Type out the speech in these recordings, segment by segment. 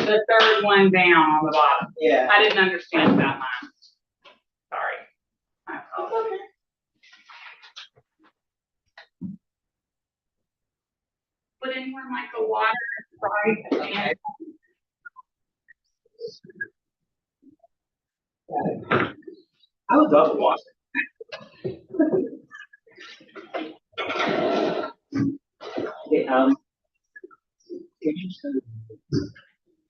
the third one down on the bottom. Yeah. I didn't understand that line. Sorry. I apologize. Put anywhere like a water, Sprite, and I would love to watch it. Okay, can you tell me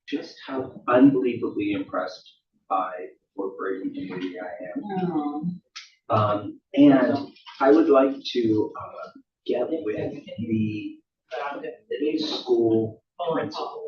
just how unbelievably impressed by corporate community I am? And I would like to get with the school principal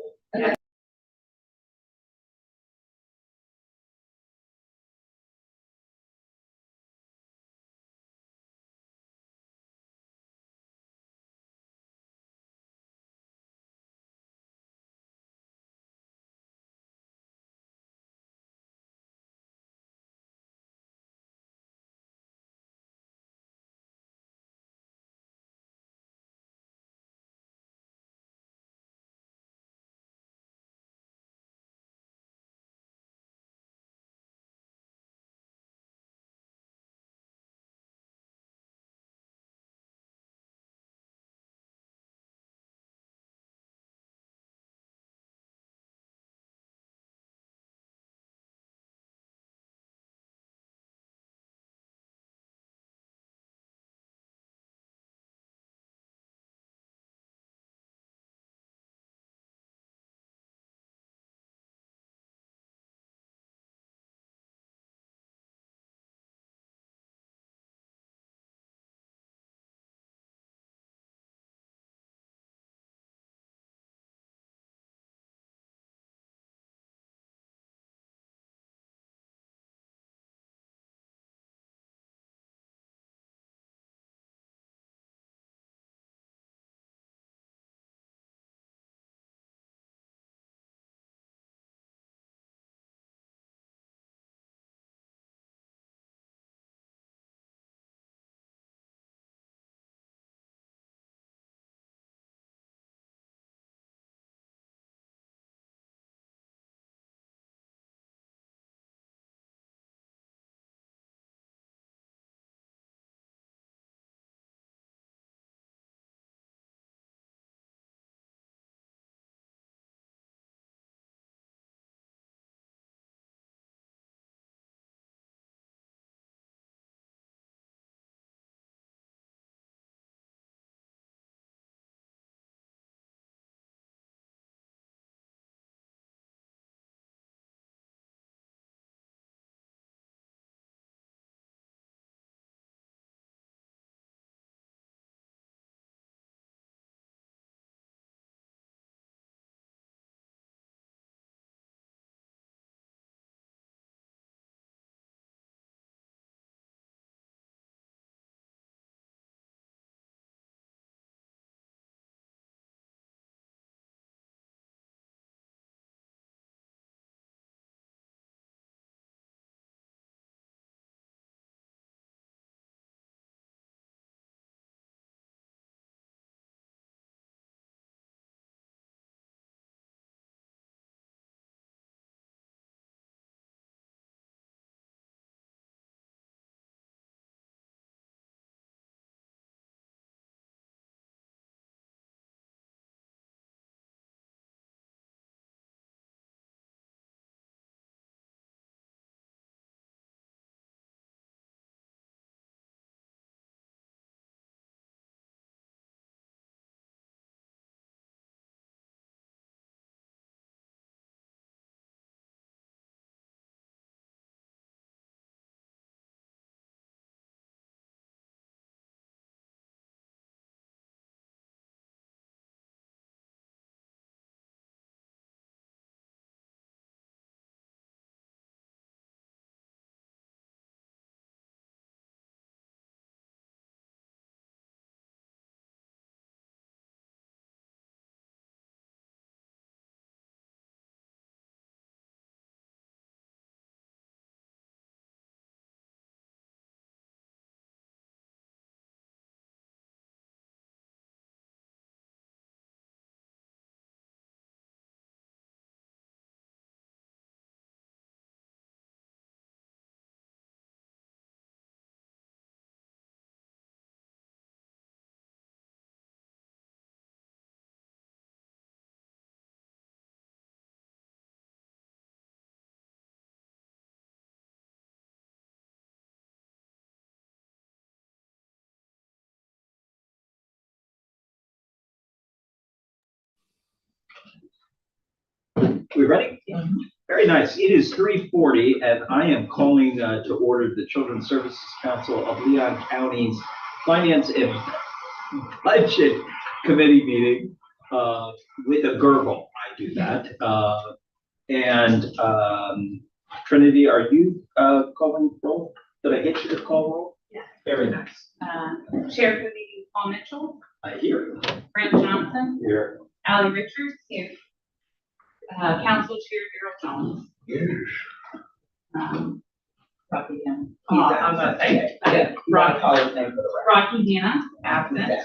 We ready? Very nice. It is 3:40 and I am calling to order the Children's Services Council of Leon County's Finance and Budget Committee meeting with a gurgle. I do that. Trinity, are you calling roll? Did I get you to call roll? Yeah. Very nice. Chair Committee Paul Mitchell, I hear. Brent Johnson, Here. Allie Richards, here. Council Chair Darrell Jones. Probably him. I'm not saying it. Yeah, Rocky call his name for the record. Rocky Hannah, absent.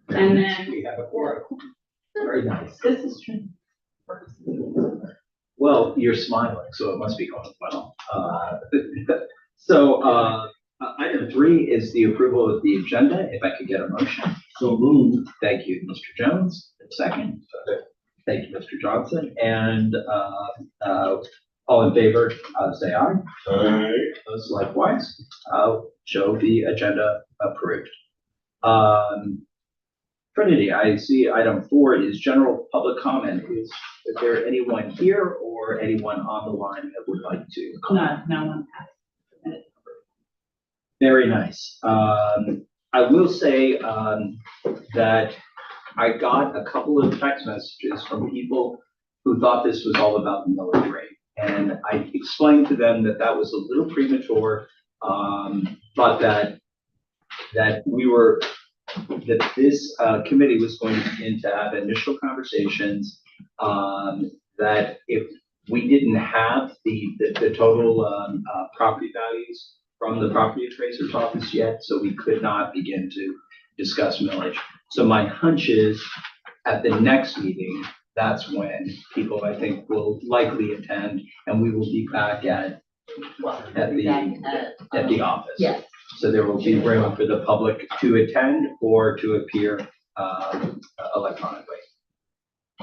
And then We have a quorum. Very nice. this is true. Well, you're smiling, so it must be going well. Item 3 is the approval of the agenda. If I could get a motion. So moved. Thank you, Mr. Jones. Second. Thank you, Mr. Johnson. And all in favor, say aye. Aye. Those likewise. Show the agenda approved. Trinity, I see item 4 is general public comment. Is there anyone here or anyone on the line that would like to comment? No one has. Very nice. I will say that I got a couple of text messages from people who thought this was all about the millage rate. And I explained to them that that was a little premature, but that this committee was going to begin to have initial conversations, that if we didn't have the total property values from the property appraiser's office yet, so we could not begin to discuss millage. So my hunch is at the next meeting, that's when people, I think, will likely attend, and we will be back at the office. Yes. So there will be room for the public to attend or to appear electronically.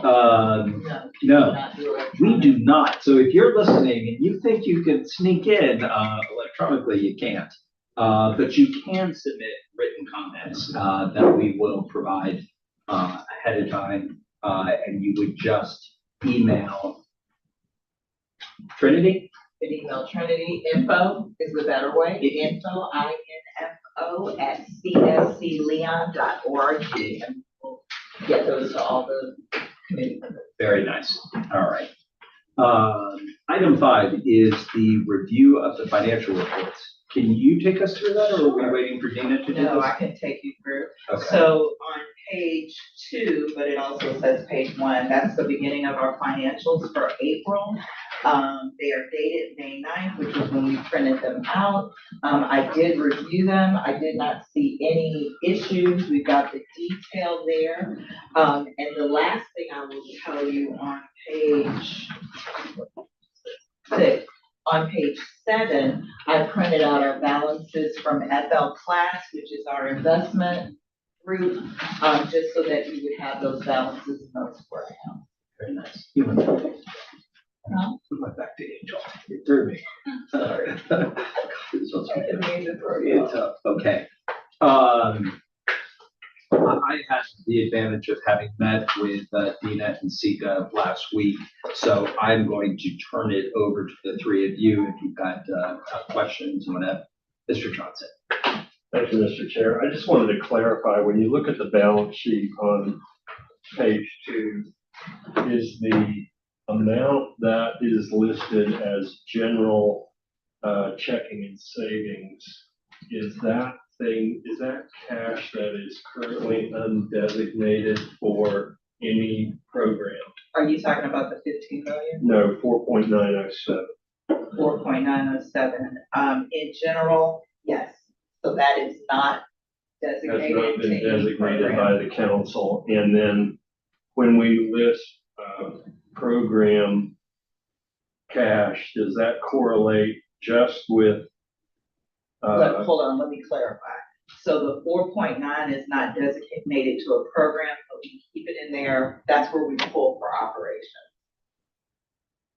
No, Not do it. we do not. So if you're listening and you think you can sneak in electronically, you can't. But you can submit written comments that we will provide ahead of time, and you would just email Trinity. An email Trinity info is the better way. Info, INFO @cscleon.org, and we'll get those to all the committee members. Very nice. All right. Item 5 is the review of the financial reports. Can you take us through that, or are we waiting for Dana to do No, this? I can take you through. Okay. So on page 2, but it also says page 1, that's the beginning of our financials for April. They are dated May 9th, which is when we printed them out. I did review them. I did not see any issues. We've got the detail there. And the last thing I will tell you on page 6, on page 7, I printed out our balances from FL Class, which is our investment group, just so that you would have those balances and those for now. Very nice. You went back to Huh? we went back to Angel. It threw me. Sorry. This one's I didn't mean to throw you It's off. okay. I had the advantage of having met with Dina and Sika last week, so I'm going to turn it over to the three of you if you've got questions on that. Mr. Johnson. Thank you, Mr. Chair. I just wanted to clarify, when you look at the balance sheet on page 2, is the amount that is listed as general checking and savings, is that cash that is currently undesignated for any program? Are you talking about the 15 million? No, 4.907. 4.907. In general, yes. So that is not Has designated not to been any designated program. by the council. And then when we list program cash, does that correlate just with? Hold on, let me clarify. So the 4.9 is not designated to a program, but we keep it in there. That's where we pull for operations.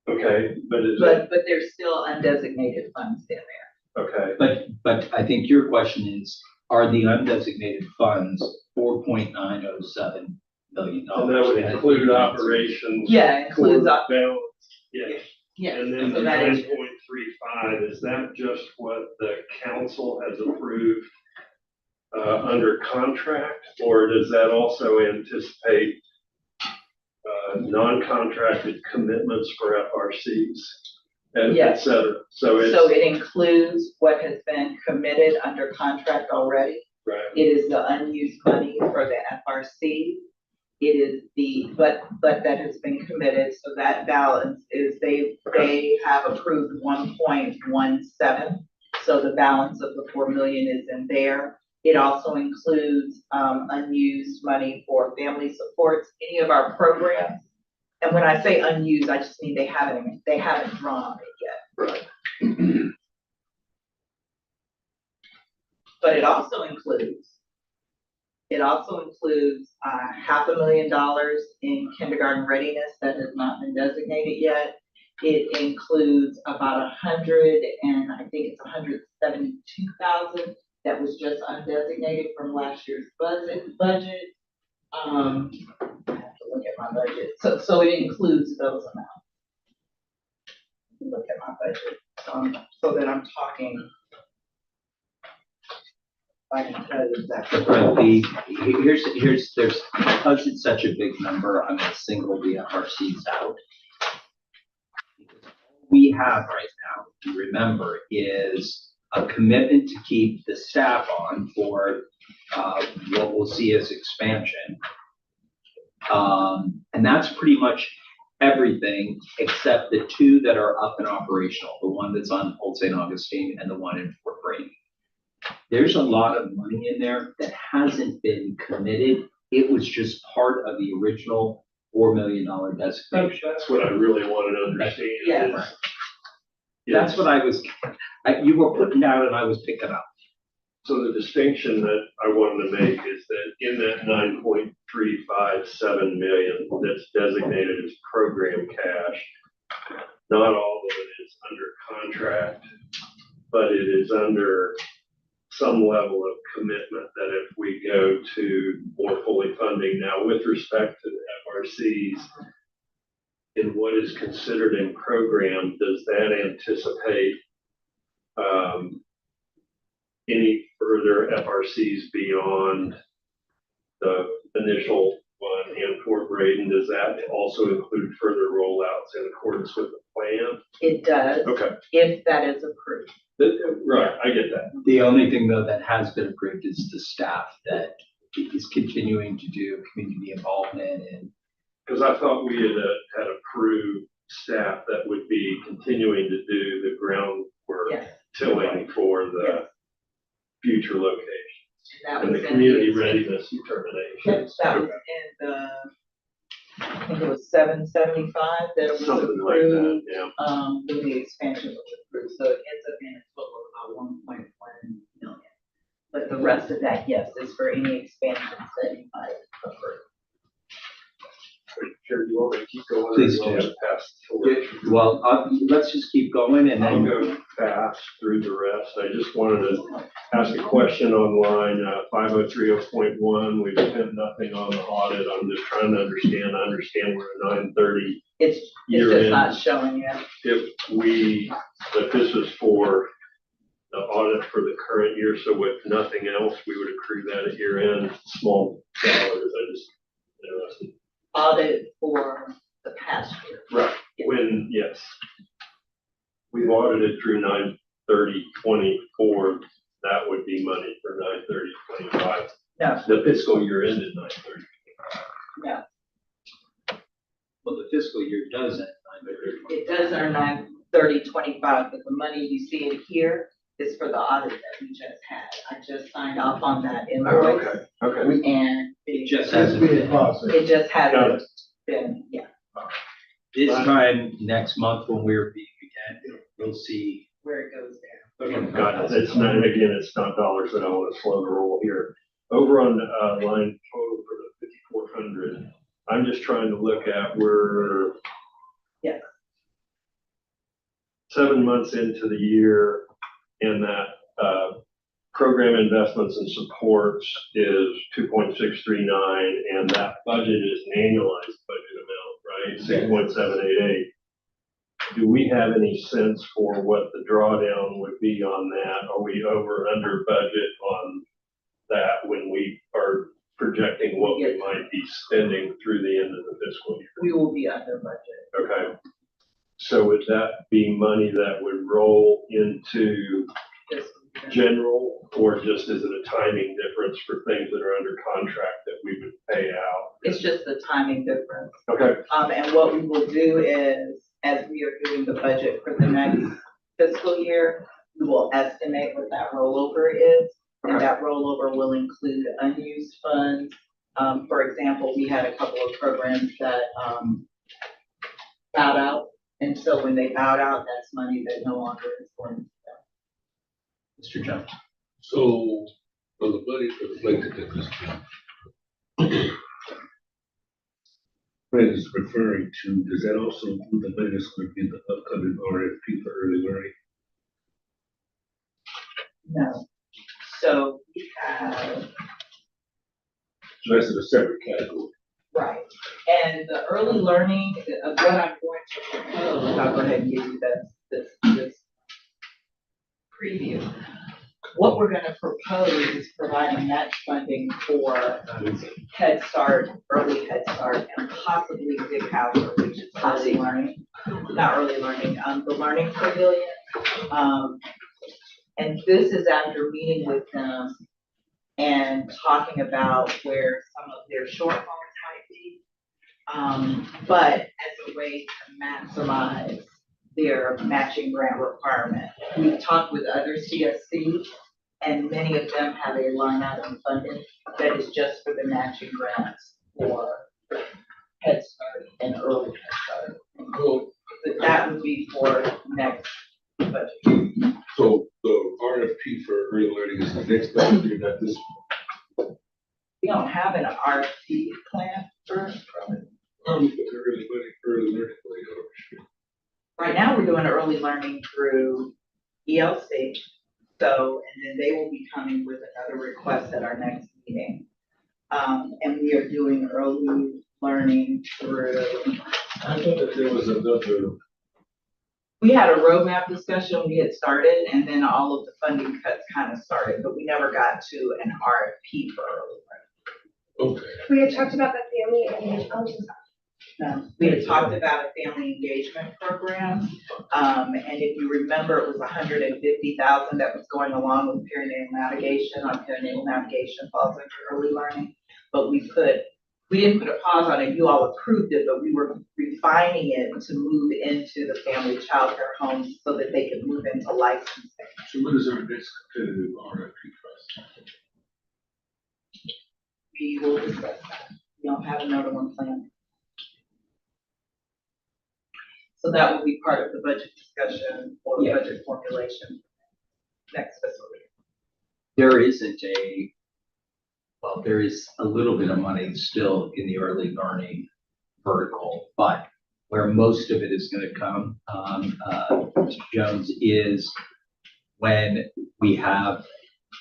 Okay, but is it, But there's still undesignated funds in there. okay, But I think your question is, are the undesignated funds 4.907 million And dollars. that would include operations. Yeah, it includes, for balance, yes. yes, And then so the that is, 9.35, is that just what the council has approved under contract? Or does that also anticipate non-contracted commitments for FRCs, and et Yes. cetera? So it's, so it includes what has been committed under contract already. right, It is the unused money for the FRC. It is but that has been committed, so that balance is, they have approved 1.17. So the balance of the 4 million is in there. It also includes, unused money for family supports, any of our programs. And when I say unused, I just mean they haven't drawn it yet. right. But it also includes $500,000 in kindergarten readiness that has not been designated yet. It includes about 100, and I think it's 172,000 that was just undesignated from last year's budget. I have to look at my budget. So it includes those amounts. Look at my budget, so that I'm talking. I can tell you exactly. But there's, because it's such a big number, I'm gonna single the FRCs out. All we have right now, remember, is a commitment to keep the staff on for what we'll see as expansion. And that's pretty much everything except the two that are up and operational, the one that's on Old St. Augustine and the one in Fort Brady. There's a lot of money in there that hasn't been committed. It was just part of the original $4 million designation. That's what I really wanted to understand. Yeah. That's what you were putting down and I was picking up. So the distinction that I wanted to make is that in that 9.357 million that's designated as program cash, not all of it is under contract, but it is under some level of commitment that if we go to more fully funding now with respect to the FRCs, in what is considered in program, does that anticipate any further FRCs beyond the initial one in Fort Braden? Does that also include further rollouts in accordance with the plan? It does, Okay, if that is approved. right, I get that. The only thing though that has been approved is the staff that is continuing to do community involvement and. Because I thought we had approved staff that would be continuing to do the groundwork, Yes. tilling for the Yes. future location. That And was the in community readiness determination. Yes, that was in the, I think it was 775 that was Something like approved. that, yeah. When the expansion was approved, so it ends up being a total of about 1.1 million. But the rest of that, yes, is for any expansions that you might approve. Sure, you want me to keep going? Please or you want do. me to pass the torch? Well, let's just keep going and I'll then. go fast through the rest. I just wanted to ask a question on line 5030.1. We've spent nothing on the audit. I'm just trying to understand where 930 It's year just end. not showing yet. If this was for the audit for the current year, so with nothing else, we would accrue that at year end, small dollars. I just interested. Audit for the past year. Right, yes. We've audited through 9/30/24, that would be money for 9/30/25. No, The fiscal year ended 9/30. no, Well, the fiscal year does end 9/30. it does earn 9/30/25, but the money you see in here is for the audit that we just had. I just signed off on that invoice. Okay. And It just That's hasn't being been. processed. it just Got hasn't been, yeah, This time next month when we're being again, we'll see. where it goes there. Got it. It's not, again, it's not dollars that I want to slow the roll here. Over on line total for the 5,400, I'm just trying to look at where. Yes. 7 months into the year and that program investments and supports is 2.639, and that budget is an annualized budget amount, right? 6.788. Do we have any sense for what the drawdown would be on that? Are we over, under budget on that when we are projecting what we might be spending through the end of the fiscal year? We will be under budget. Okay. So would that be money that would roll into general, or just is it a timing difference for things that are under contract that we would pay out? It's just the timing difference. Okay. And what we will do is, as we are doing the budget for the next fiscal year, we will estimate what that rollover is. And that rollover will include unused funds. For example, we had a couple of programs that, bowed out. And so when they bowed out, that's money that no longer is going to go. Mr. Jones. So, for the money reflected in this bill, Fred is referring to, does that also include the money that's going to be in the upcoming RFP for early learning? No. So we have, So that's in a separate category. right. And the early learning, what I'm going to propose, I'll go ahead and give you this preview. What we're gonna propose is providing match funding for Head Start, early Head Start, and possibly Big House, which is early learning, not early learning, the Learning Pavilion. And this is after meeting with them and talking about where some of their shortfalls might be. But as a way to maximize their matching grant requirement. We've talked with other CSCs, and many of them have a line item funding that is just for the matching grants for Head Start and early Head Start. Well, But that would be for next budget. so the RFP for early learning is the next budget year, not this one. We don't have an RFP plan for, How we put the early learning money over? right now, we're doing early learning through ELC. So, and then they will be coming with another request at our next meeting. And we are doing early learning through, I thought that there was another, we had a roadmap discussion we had started, and then all of the funding cuts kind of started, but we never got to an RFP for early learning. okay. We had talked about the family and, No, we had talked about a family engagement program. And if you remember, it was $150,000 that was going along with perinatal navigation. Our perinatal navigation falls under early learning. But we didn't put a pause on it. You all approved it, but we were refining it to move into the family childcare homes so that they could move into licensing. So what is our next competitive RFP process? We will discuss that. We don't have another one planned. So that will be part of the budget discussion or Yeah. budget formulation next fiscal year. There isn't well, there is a little bit of money still in the early learning vertical, but where most of it is gonna come, Mr. Jones, is when we have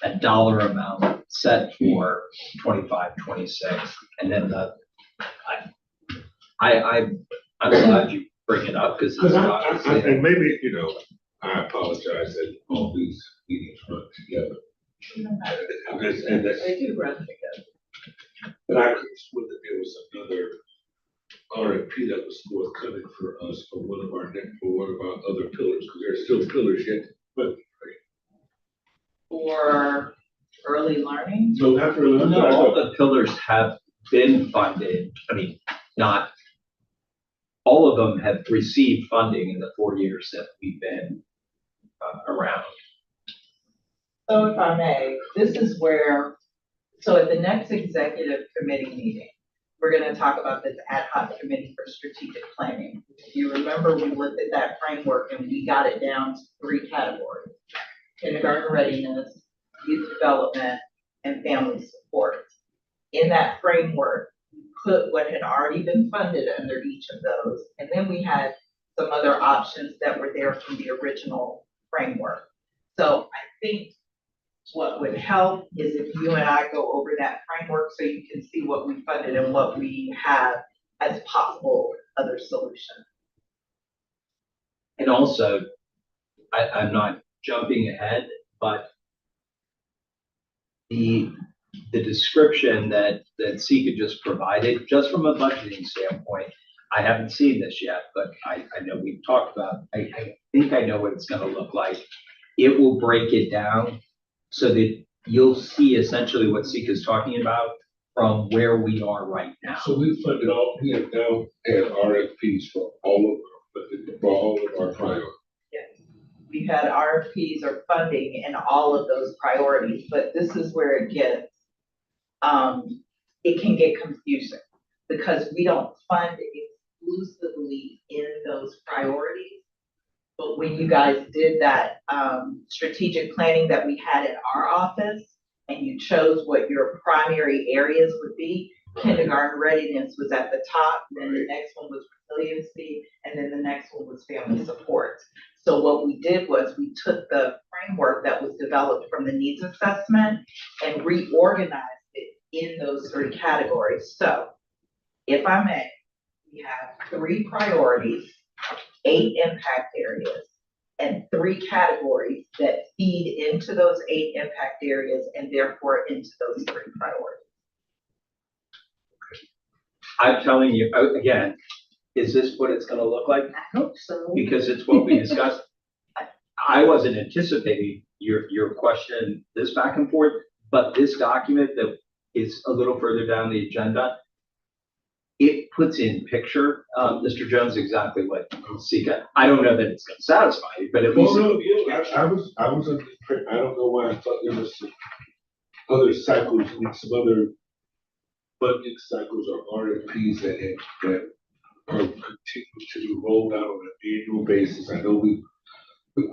a dollar amount set for 25, 26, and then I'm glad you bring it up, because it's obviously. And maybe, you know, I apologize that all these meetings run together. And that's, They do run together. but I could swear that there was another RFP that was forthcoming for us for one of our other pillars, because there's still pillars yet. But For early learning, no, after a No, all the pillars have been funded. I mean, not, all of them have received funding in the 4 years that we've been around. so if I may, this is where, so at the next executive committee meeting, we're gonna talk about this ad hoc committee for strategic planning. If you remember, we looked at that framework and we got it down to 3 categories: kindergarten readiness, youth development, and family support. In that framework, we put what had already been funded under each of those, and then we had some other options that were there from the original framework. So I think what would help is if you and I go over that framework so you can see what we funded and what we have as possible other solutions. And also, I'm not jumping ahead, but the description that Sika just provided, just from a budgeting standpoint, I haven't seen this yet, but I know we've talked about, I think I know what it's gonna look like. It will break it down so that you'll see essentially what Sika's talking about from where we are right now. So we funded we have now had RFPs for all of our priorities. Yes. We've had RFPs or funding in all of those priorities, but this is where it gets, it can get confusing because we don't fund exclusively in those priorities. But when you guys did that strategic planning that we had in our office and you chose what your primary areas would be, kindergarten readiness was at the top, then the next one was resiliency, and then the next one was family support. So what we did was we took the framework that was developed from the needs assessment and reorganized it in those 3 categories. So if I may, we have 3 priorities, 8 impact areas, and 3 categories that feed into those 8 impact areas and therefore into those 3 priorities. I'm telling you, again, is this what it's gonna look like? I hope so. Because it's what we discussed. I wasn't anticipating your question this back and forth, but this document that is a little further down the agenda, it puts in picture, Mr. Jones, exactly what Sika, I don't know that it's gonna satisfy you, but at least. I was under the I don't know why I thought there was some other cycles, some other funding cycles or RFPs that are continuing to be rolled out on an annual basis. I know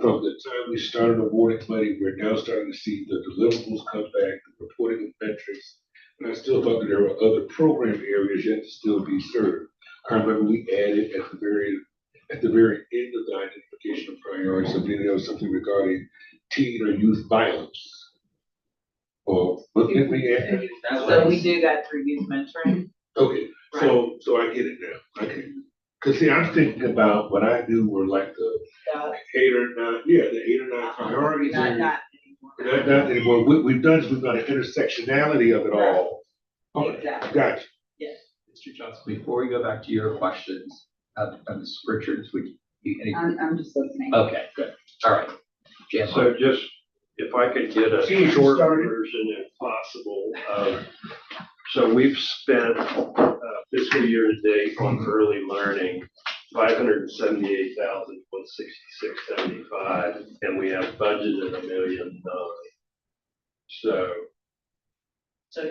from the time we started awarding money, we're now starting to see the deliverables come back, the reporting of metrics. And I still thought that there were other program areas yet to still be served. I remember we added at the very end of the identification of priorities, so there was something regarding teen or youth violence. Or what did we add? So we do that through youth mentoring. Okay, so I get it now. Okay. Cause see, I'm thinking about what I do were like the 8 or 9, the 8 or 9 priorities. Not anymore. Not anymore. What we've done is we've got an intersectionality of it all. Okay, Exactly. gotcha. Yes. Mr. Johnson, before we go back to your questions, Ms. Richards, would you? I'm just listening. Okay, good. All right. Jan, So just, if I could get a Can you short start it? version if possible. So we've spent fiscal year to date on early learning, $578,166.75, and we have budgeted $1.9 million. So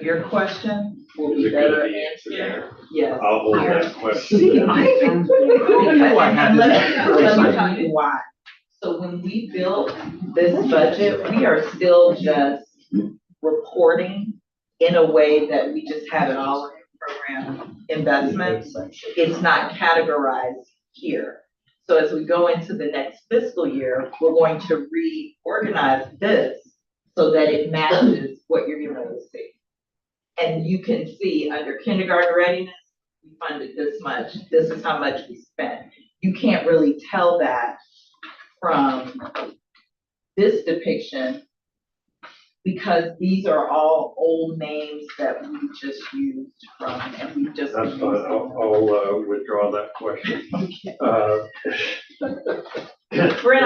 your question will Is be it gonna better be answered answered. there? Yes. I'll hold that question. See, then. I let me tell you why. So when we built this budget, we are still just reporting in a way that we just have it all in program investments. It's not categorized here. So as we go into the next fiscal year, we're going to reorganize this so that it matches what you're going to see. And you can see under kindergarten readiness, we funded this much, this is how much we spent. You can't really tell that from this depiction because these are all old names that we just used from, and we just. That's fine, I'll withdraw that question. Brent,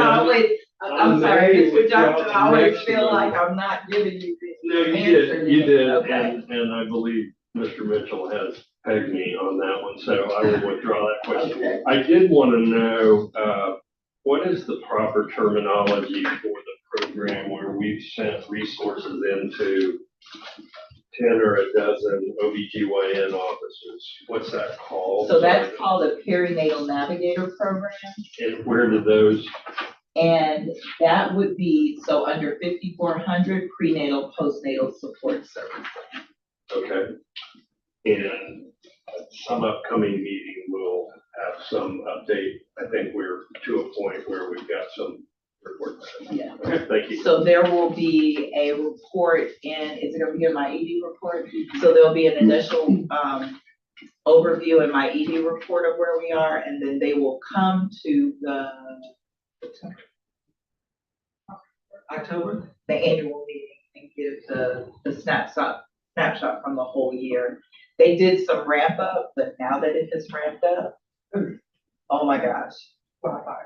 I'm sorry, Mr. Johnson, I always Next feel one. like I'm not giving you the No, answer. you did, Okay. and I believe Mr. Mitchell has pegged me on that one, so I will withdraw that question. Okay. I did want to know, what is the proper terminology for the program where we've sent resources into 10 or a dozen OBGYN offices? What's that called? So that's called a perinatal navigator program. And where do those, And that would be, so under 5,400 prenatal postnatal support services. okay? And at some upcoming meeting, we'll have some update. I think we're to a point where we've got some Yeah. Okay, thank you. So there will be a report is it gonna be in my ED report? So there'll be an initial, overview in my ED report of where we are, and then they will come to the October, the annual meeting, and give the snapshot from the whole year. They did some ramp up, but now that it has ramped up, oh my gosh.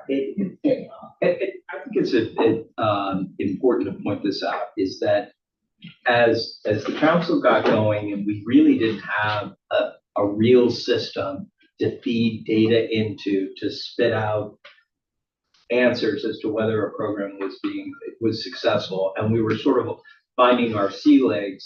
It's taking off. I think it's important to point this out, is that as the council got going and we really didn't have a real system to feed data into, to spit out answers as to whether a program was successful, and we were sort of finding our sea legs.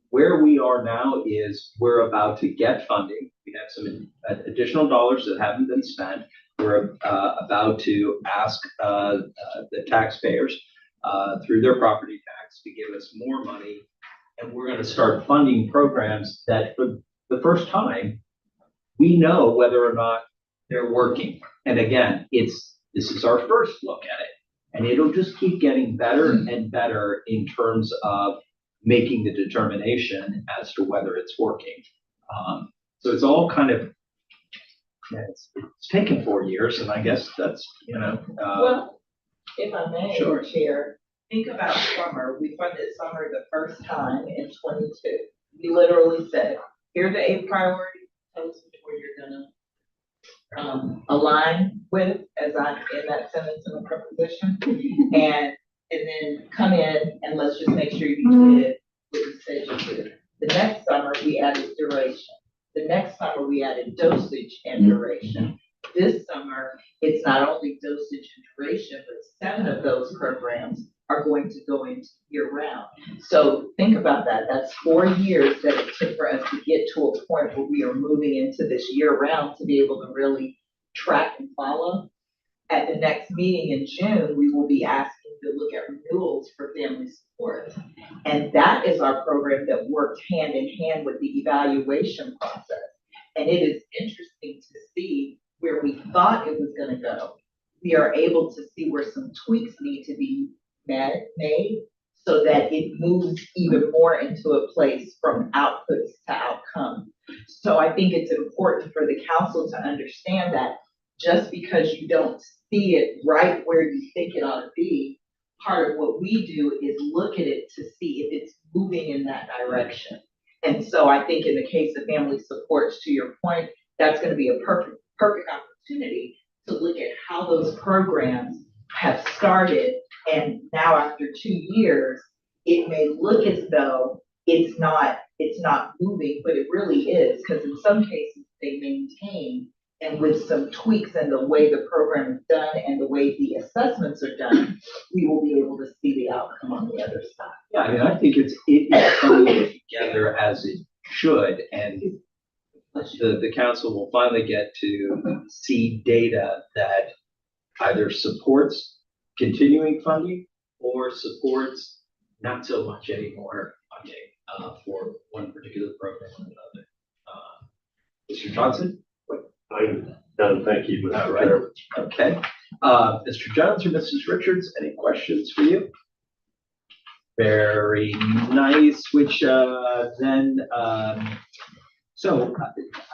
Where we are now is we're about to get funding. We have some additional dollars that haven't been spent. We're about to ask the taxpayers through their property tax to give us more money. And we're going to start funding programs that for the first time, we know whether or not they're working. And again, this is our first look at it. And it'll just keep getting better and better in terms of making the determination as to whether it's working. So it's all kind of, it's taken 4 years, and I guess that's, Well, if I may, Sure. Chair, think about summer. We funded summer the first time in 22. We literally said, here are the 8 priorities, tell us which one you're gonna align with, as I'm in that sentence in the preposition, and then come in and let's just make sure you did what you said you did. The next summer, we added duration. The next summer, we added dosage and duration. This summer, it's not only dosage and duration, but 7 of those programs are going to go into year round. So think about that. That's 4 years that it took for us to get to a point where we are moving into this year round to be able to really track and follow. At the next meeting in June, we will be asking to look at renewals for family support. And that is our program that works hand in hand with the evaluation process. And it is interesting to see where we thought it was gonna go. We are able to see where some tweaks need to be made so that it moves even more into a place from outputs to outcome. So I think it's important for the council to understand that just because you don't see it right where you think it ought to be, part of what we do is look at it to see if it's moving in that direction. And so I think in the case of family supports, to your point, that's going to be a perfect opportunity to look at how those programs have started. And now after 2 years, it may look as though it's not moving, but it really is, because in some cases they maintain. And with some tweaks in the way the program is done and the way the assessments are done, we will be able to see the outcome on the other side. yeah, I mean, I think it's coming together as it should, and the council will finally get to see data that either supports continuing funding or supports not so much anymore funding for one particular program or another. Mr. Johnson? I'm done, thank you, Mr. All right. Chair. Okay. Mr. Jones or Mrs. Richards, any questions for you? Very nice, which then, so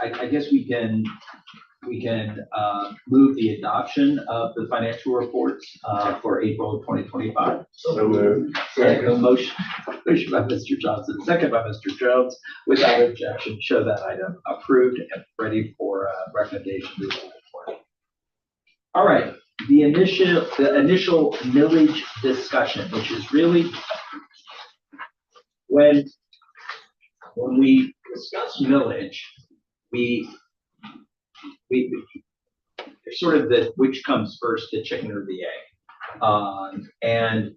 I guess we can move the adoption of the financial reports for April 2025. So moved. A motion by Mr. Johnson, second by Mr. Jones. Without objection, show that item approved and ready for recommendation to the board. All right, the initial millage discussion, which is really when we discuss millage, we sort of which comes first, the chicken or the egg. And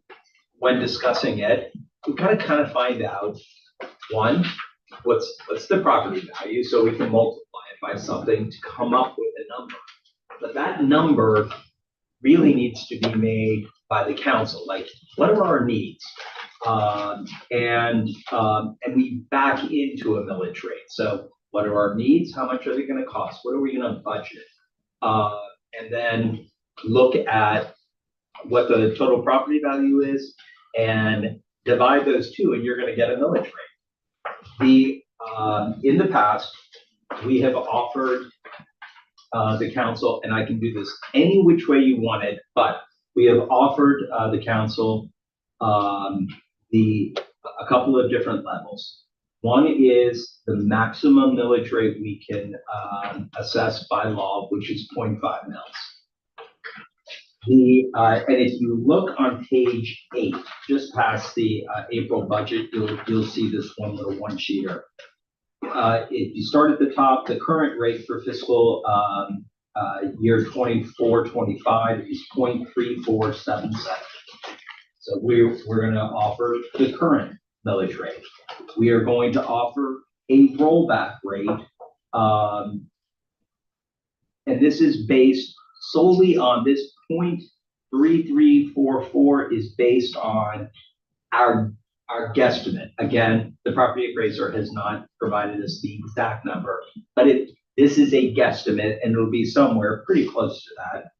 when discussing it, we gotta kind of find out, one, what's the property value, so we can multiply it by something to come up with a number. But that number really needs to be made by the council, like, what are our needs? And we back into a millage rate. So what are our needs? How much are they gonna cost? What are we gonna budget? And then look at what the total property value is, and divide those two, and you're gonna get a millage rate. In the past, we have offered the council, and I can do this any which way you want it, but we have offered the council a couple of different levels. One is the maximum millage rate we can assess by law, which is 0.5 mils. And if you look on page 8, just past the April budget, you'll see this one little one-sheeter. If you start at the top, the current rate for fiscal year 24-25 is 0.3477. So we're going to offer the current millage rate. We are going to offer a rollback rate, and this is based solely on this 0.3344 is based on our guesstimate. Again, the property appraiser has not provided us the exact number, but this is a guesstimate, and it'll be somewhere pretty close to that.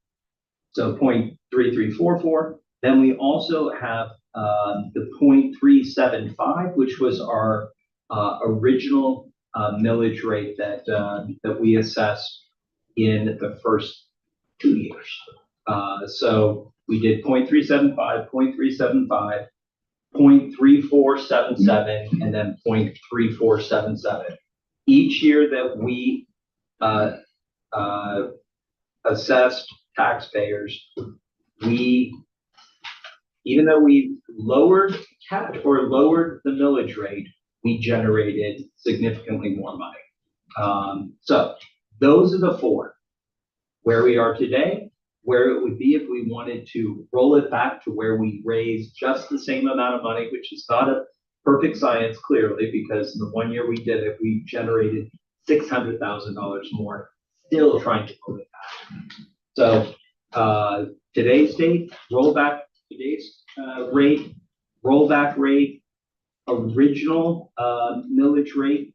So 0.3344. Then we also have the 0.375, which was our original millage rate that we assessed in the first 2 years. So we did 0.375, 0.375, 0.3477, and then 0.3477. Each year that we assessed taxpayers, even though we lowered the millage rate, we generated significantly more money. So those are the 4. Where we are today, where it would be if we wanted to roll it back to where we raised just the same amount of money, which is not a perfect science, clearly, because in the 1 year we did it, we generated $600,000 more, still trying to roll it back. So today's date, today's rate, rollback rate, original millage rate,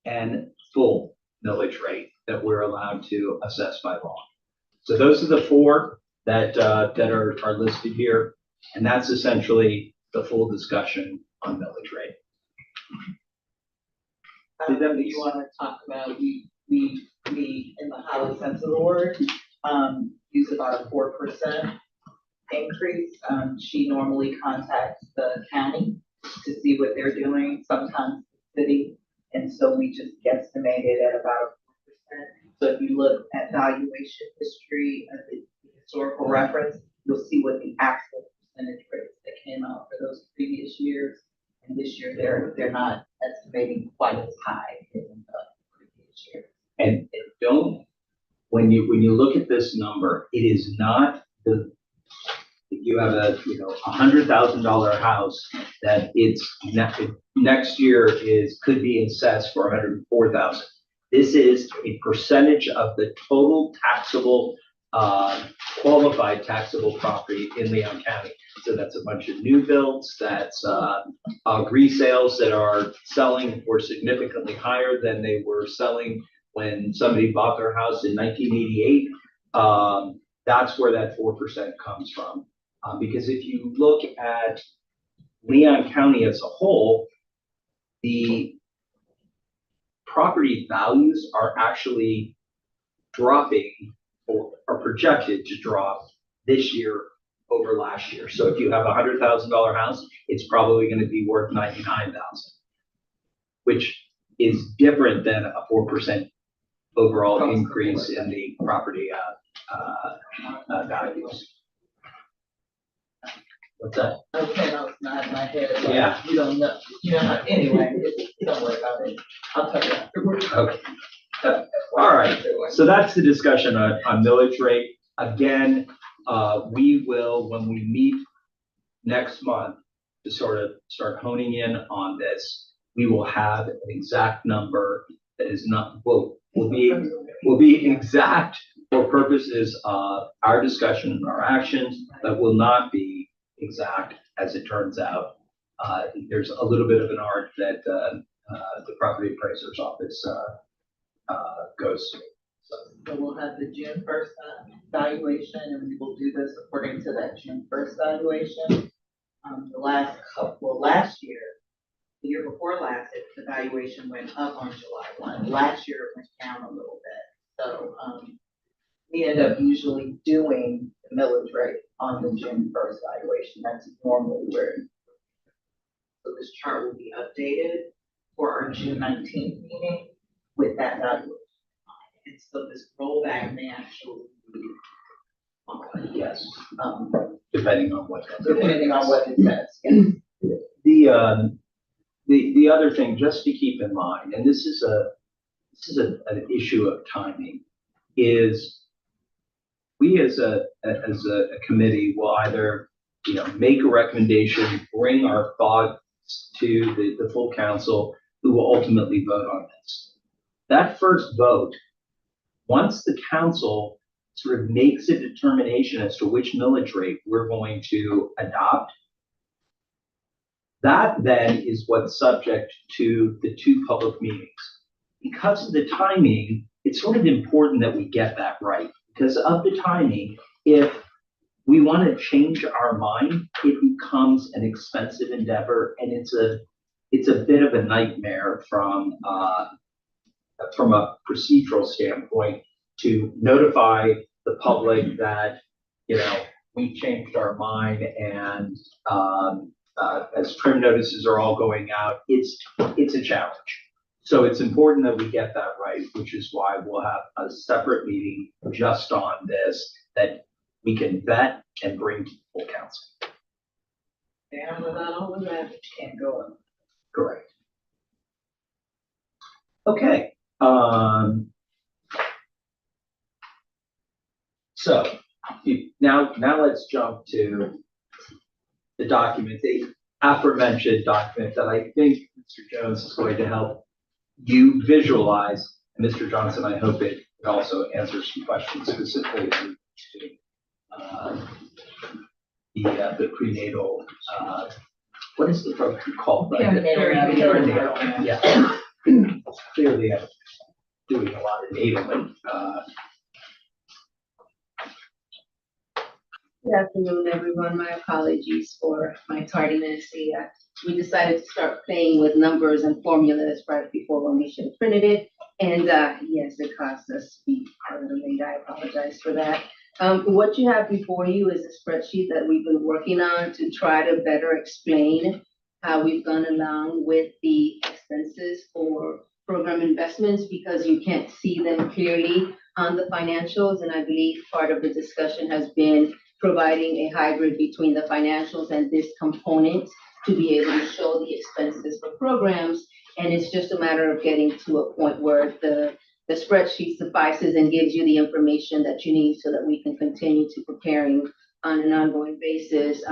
and full millage rate that we're allowed to assess by law. So those are the 4 that are listed here, and that's essentially the full discussion on millage rate. You want to talk about, we in the highly sensitive word, use about a 4% increase. She normally contacts the county to see what they're doing, sometimes the city, and so we just guesstimated at about 4%. So if you look at valuation history and the historical reference, you'll see what the actual percentage rates that came out for those previous years. And this year they're not estimating quite as high as in the previous year. And when you look at this number, it is not if you have a $100,000 house that it's next year could be assessed for $104,000. This is a percentage of the total taxable qualified taxable property in Leon County. So that's a bunch of new builds, that's resales that are selling for significantly higher than they were selling when somebody bought their house in 1988. That's where that 4% comes from. Because if you look at Leon County as a whole, the property values are actually dropping or are projected to drop this year over last year. So if you have a $100,000 house, it's probably going to be worth $99,000, which is different than a 4% overall increase in the property values. What's that? Okay, no, it's not in my head. But Yeah. You don't know. Anyway, don't worry about it. I'll tell you afterwards. Okay. All right. So that's the discussion on millage rate. Again, we will, when we meet next month to sort of start honing in on this, we will have an exact number that is not, will be exact for purposes of our discussion and our actions, but will not be exact as it turns out. There's a little bit of an art that the property appraiser's office goes through. So we'll have the June first valuation, and we will do this according to that June first valuation. Last year, the year before last, the valuation went up on July 1. Last year, it went down a little bit. So, we end up usually doing the millage rate on the June first valuation. That's normally where. So this chart will be updated for our June 19th meeting with that valuation. And so this rollback may actually be, Yes, depending on what. depending on what it says. Yeah. The other thing just to keep in mind, and this is an issue of timing, is we as a committee will either, make a recommendation, bring our thoughts to the full council, who will ultimately vote on this. That first vote, once the council sort of makes a determination as to which millage rate we're going to adopt, that then is what's subject to the two public meetings. Because of the timing, it's sort of important that we get that right. Because of the timing, if we want to change our mind, it becomes an expensive endeavor, and it's a bit of a nightmare from a procedural standpoint to notify the public that, we changed our mind, and as trim notices are all going out, it's a challenge. So it's important that we get that right, which is why we'll have a separate meeting just on this that we can vet and bring to the full council. And without all of that, you can't go on. Correct. Okay. So now let's jump to the document, the aforementioned document that I think Mr. Jones is going to help you visualize. And Mr. Johnson, I hope it also answers some questions specifically to the prenatal, what is the program called? Right? Perinatal. Yeah. Clearly, I'm doing a lot of natal. Good afternoon, everyone. My apologies for my tardiness. We decided to start playing with numbers and formulas right before when we should have printed it. And yes, it caused us to be a little late. I apologize for that. What you have before you is a spreadsheet that we've been working on to try to better explain how we've gone along with the expenses for program investments, because you can't see them clearly on the financials. And I believe part of the discussion has been providing a hybrid between the financials and this component to be able to show the expenses for programs. And it's just a matter of getting to a point where the spreadsheet suffices and gives you the information that you need so that we can continue to preparing on an ongoing basis,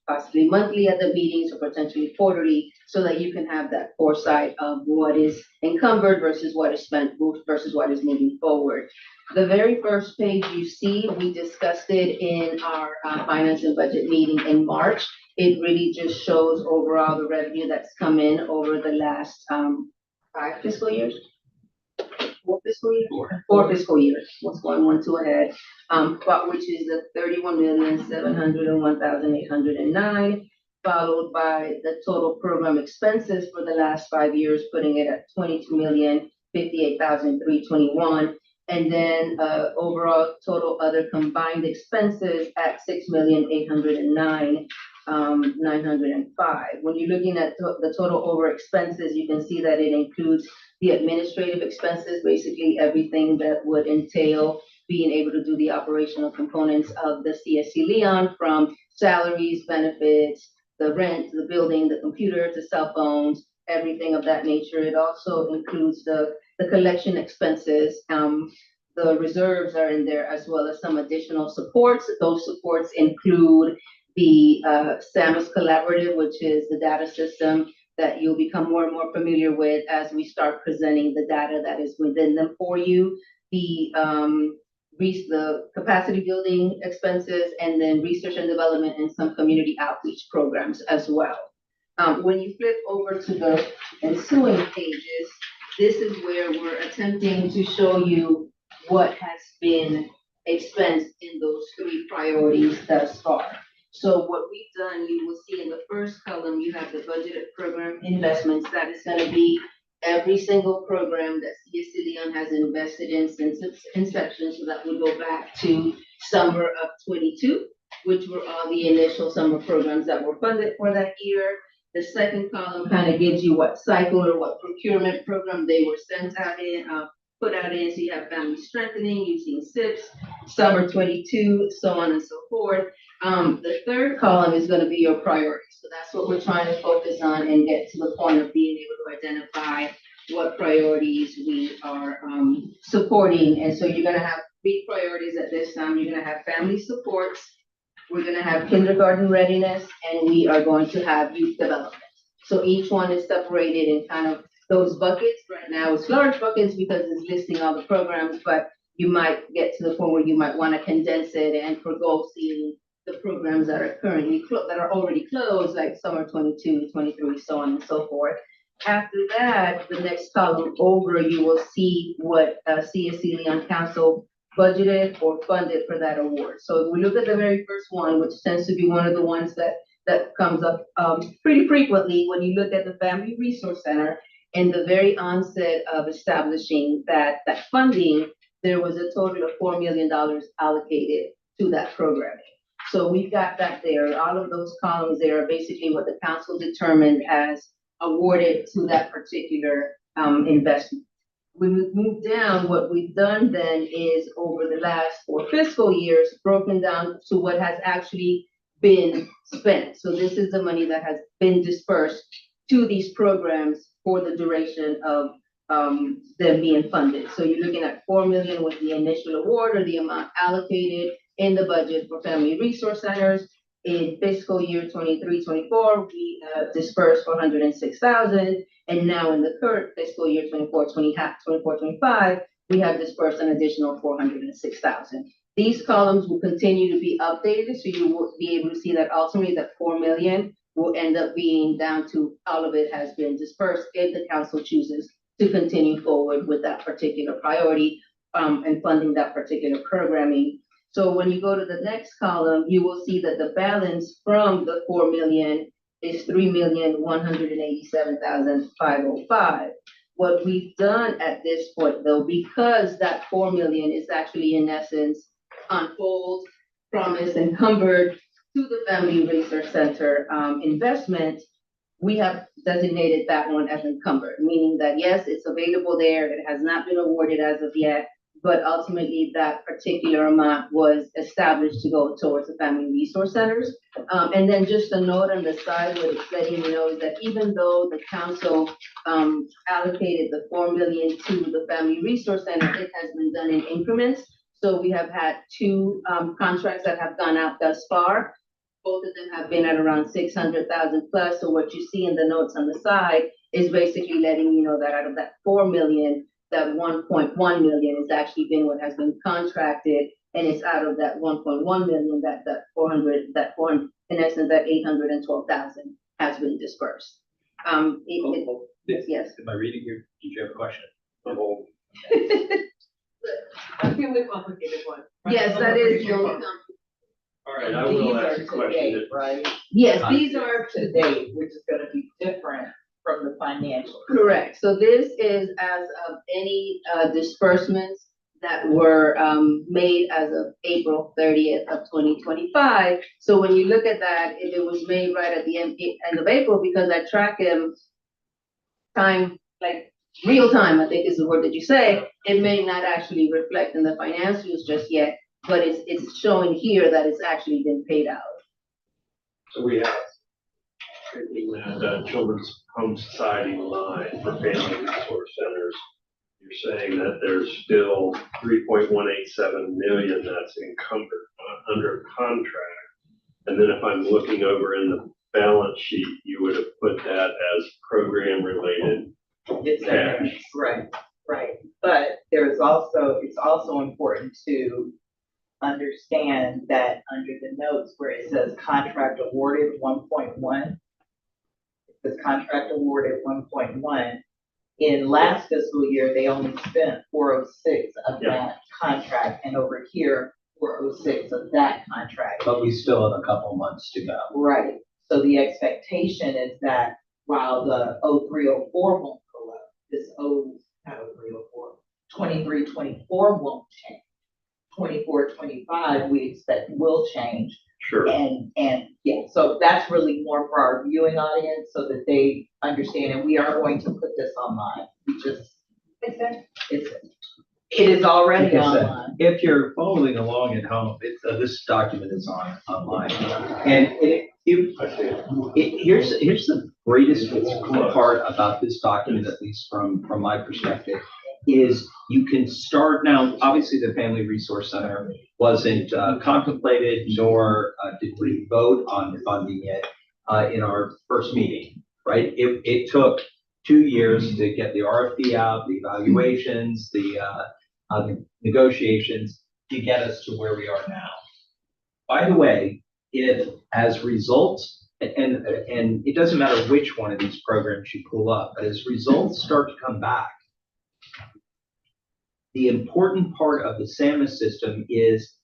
possibly monthly at the meetings or potentially quarterly, so that you can have that foresight of what is encumbered versus what is spent versus what is moving forward. The very first page you see, we discussed it in our finance and budget meeting in March. It really just shows overall the revenue that's come in over the last 5 fiscal years. 4 fiscal years? 4 fiscal years. What's going 1, 2 ahead? Which is the 31,701,809, followed by the total program expenses for the last 5 years, putting it at 22,058,321. And then overall total other combined expenses at 6,809,905. When you're looking at the total over expenses, you can see that it includes the administrative expenses, basically everything that would entail being able to do the operational components of the CSC Leon, from salaries, benefits, the rent, the building, the computer, the cell phones, everything of that nature. It also includes the collection expenses. The reserves are in there, as well as some additional supports. Those supports include the SAMUS Collaborative, which is the data system that you'll become more and more familiar with as we start presenting the data that is within them for you. The capacity building expenses, and then research and development and some community outreach programs as well. When you flip over to the ensuing pages, this is where we're attempting to show you what has been expensed in those three priorities thus far. So what we've done, you will see in the first column, you have the budgeted program investments. That is gonna be every single program that CSC Leon has invested in since its inception. So that would go back to summer of 22, which were all the initial summer programs that were funded for that year. The second column kind of gives you what cycle or what procurement program they were sent out in, put out in. So you have family strengthening using SIPs, summer 22, so on and so forth. The third column is gonna be your priorities. So that's what we're trying to focus on and get to the point of being able to identify what priorities we are supporting. And so you're gonna have three priorities at this time. You're gonna have family supports, we're gonna have kindergarten readiness, and we are going to have youth development. So each one is separated in kind of those buckets. Right now it's large buckets because it's listing all the programs, but you might get to the point where you might wanna condense it and forgo seeing the programs that are currently, that are already closed, like summer 22, 23, so on and so forth. After that, the next column over, you will see what CSC Leon Council budgeted or funded for that award. So if we look at the very first one, which tends to be one of the ones that comes up pretty frequently, when you look at the Family Resource Center, in the very onset of establishing that funding, there was a total of $4 million allocated to that programming. So we've got that there. All of those columns there are basically what the council determined as awarded to that particular investment. When we move down, what we've done then is over the last 4 fiscal years, broken down to what has actually been spent. So this is the money that has been dispersed to these programs for the duration of them being funded. So you're looking at 4 million with the initial award or the amount allocated in the budget for Family Resource Centers. In fiscal year 23-24, we dispersed 406,000, and now in the current fiscal year 24-25, we have dispersed an additional 406,000. These columns will continue to be updated, so you will be able to see that ultimately that 4 million will end up being down to all of it has been dispersed if the council chooses to continue forward with that particular priority and funding that particular programming. So when you go to the next column, you will see that the balance from the 4 million is 3,187,505. What we've done at this point though, because that 4 million is actually in essence on hold, promised, encumbered to the Family Research Center investment, we have designated that one as encumbered, meaning that yes, it's available there, it has not been awarded as of yet, but ultimately that particular amount was established to go towards the Family Resource Centers. And then just a note on the side, what it's letting you know is that even though the council allocated the 4 million to the Family Resource Center, it has been done in increments. So we have had 2 contracts that have gone out thus far. Both of them have been at around 600,000 plus. So what you see in the notes on the side is basically letting you know that out of that 4 million, that 1.1 million has actually been what has been contracted, and it's out of that 1.1 million that 400, in essence, that 812,000 has been dispersed. Yes. Am I reading here? Did you have a question? I feel the complicated one. Yes, that is the only. All right, I will ask a These are to question. date, right? Yes, these are To date, which is gonna be different from the financial. correct. So this is as of any disbursements that were made as of April 30th of 2025. So when you look at that, if it was made right at the end of April, because I track them time, like real time, I think is the word that you say, it may not actually reflect in the financials just yet, but it's showing here that it's actually been paid out. So we have in that Children's Home Society line for Family Resource Centers, you're saying that there's still 3.187 million that's encumbered under contract. And then if I'm looking over in the balance sheet, you would have put that as program related cash. Right. But it's also important to understand that under the notes where it says contract awarded 1.1, this contract awarded 1.1. In last fiscal year, they only spent 406 of that contract, and over here, 406 of that contract. But we still have a couple months to go. Right, so the expectation is that while the 0304 won't go up, this not 0304, 2324 won't change. 2425 we expect will change. Sure. And yeah, so that's really more for our viewing audience so that they understand, and we are going to put this online. We just, it is already Like I said, online. if you're following along at home, this document is online. And here's the greatest part about this document, at least from my perspective, is you can start now. Obviously, the Family Resource Center wasn't contemplated, nor did we vote on funding it in our first meeting, right? It took 2 years to get the RFP out, the evaluations, the negotiations to get us to where we are now. By the way, if as results, and it doesn't matter which one of these programs you pull up, but as results start to come back, the important part of the SAMA system is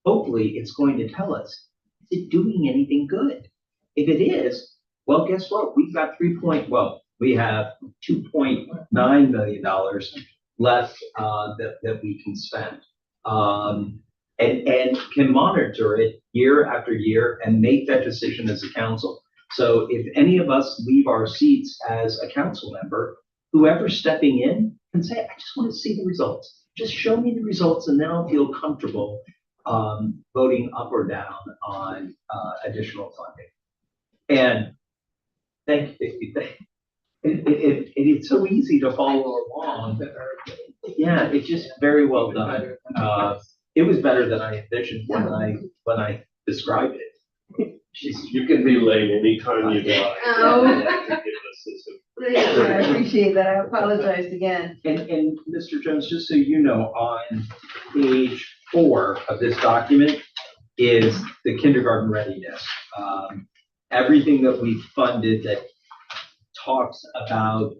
hopefully it's going to tell us, is it doing anything good? If it is, well, guess what? We've got we have $2.9 million left that we can spend. And can monitor it year after year and make that decision as a council. So if any of us leave our seats as a council member, whoever's stepping in can say, I just want to see the results. Just show me the results and then I'll feel comfortable voting up or down on additional funding. And thank you. It's so easy to follow along. Yeah, it's just very well done. It was better than I envisioned when I described it. You can be late anytime you like. Oh. I appreciate that. I apologize again. And Mr. Jones, just so you know, on page 4 of this document is the kindergarten readiness. Everything that we funded that talks about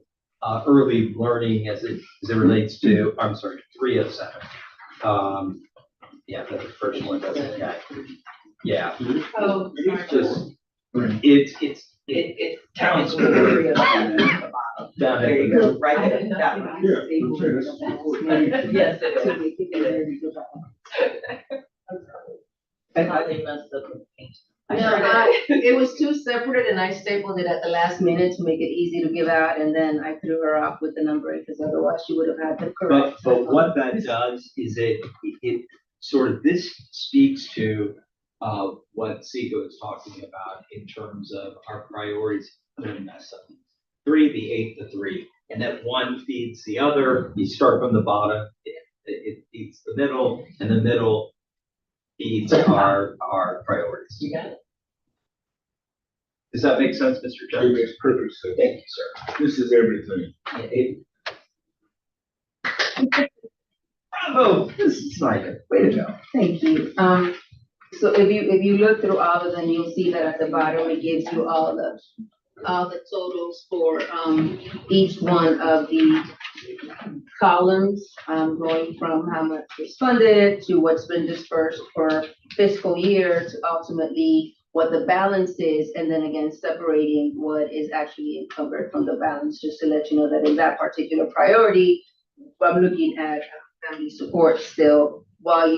early learning as it relates to, I'm sorry, 307. Yeah, the first one doesn't yet. Yeah. Oh, It's just, it's town school area down there you go, right there, that one. Yeah, I'm saying that's Yes, it is. How they messed up the paint. It was too separated and I stapled it at the last minute to make it easy to give out, and then I threw her off with the number because otherwise she would have had to correct. But what that does is it sort of, this speaks to what Seco is talking about in terms of our priorities. I'm gonna mess up. 3, the 8, the 3, and then one feeds the other. You start from the bottom, it feeds the middle, and the middle feeds our priorities. You got it. Does that make sense, Mr. It Jones? makes perfect sense. Thank you, sir. This is everything. Bravo, this is Snyder. Way to go. Thank you. So if you look through all of them, you'll see that at the bottom, it gives you all the totals for, each one of the columns, going from how much was funded to what's been dispersed per fiscal year to ultimately what the balance is, and then again, separating what is actually encumbered from the balance, just to let you know that in that particular priority, I'm looking at family support still, while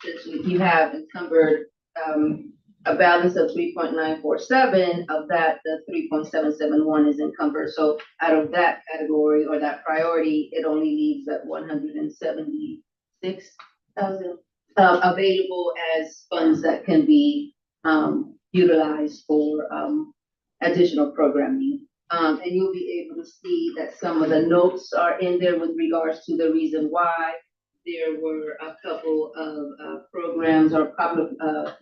since you have encumbered, a balance of 3.947, of that, the 3.771 is encumbered. So out of that category or that priority, it only leaves that 176,000 available as funds that can be utilized for additional programming. And you'll be able to see that some of the notes are in there with regards to the reason why there were a couple of programs or a couple of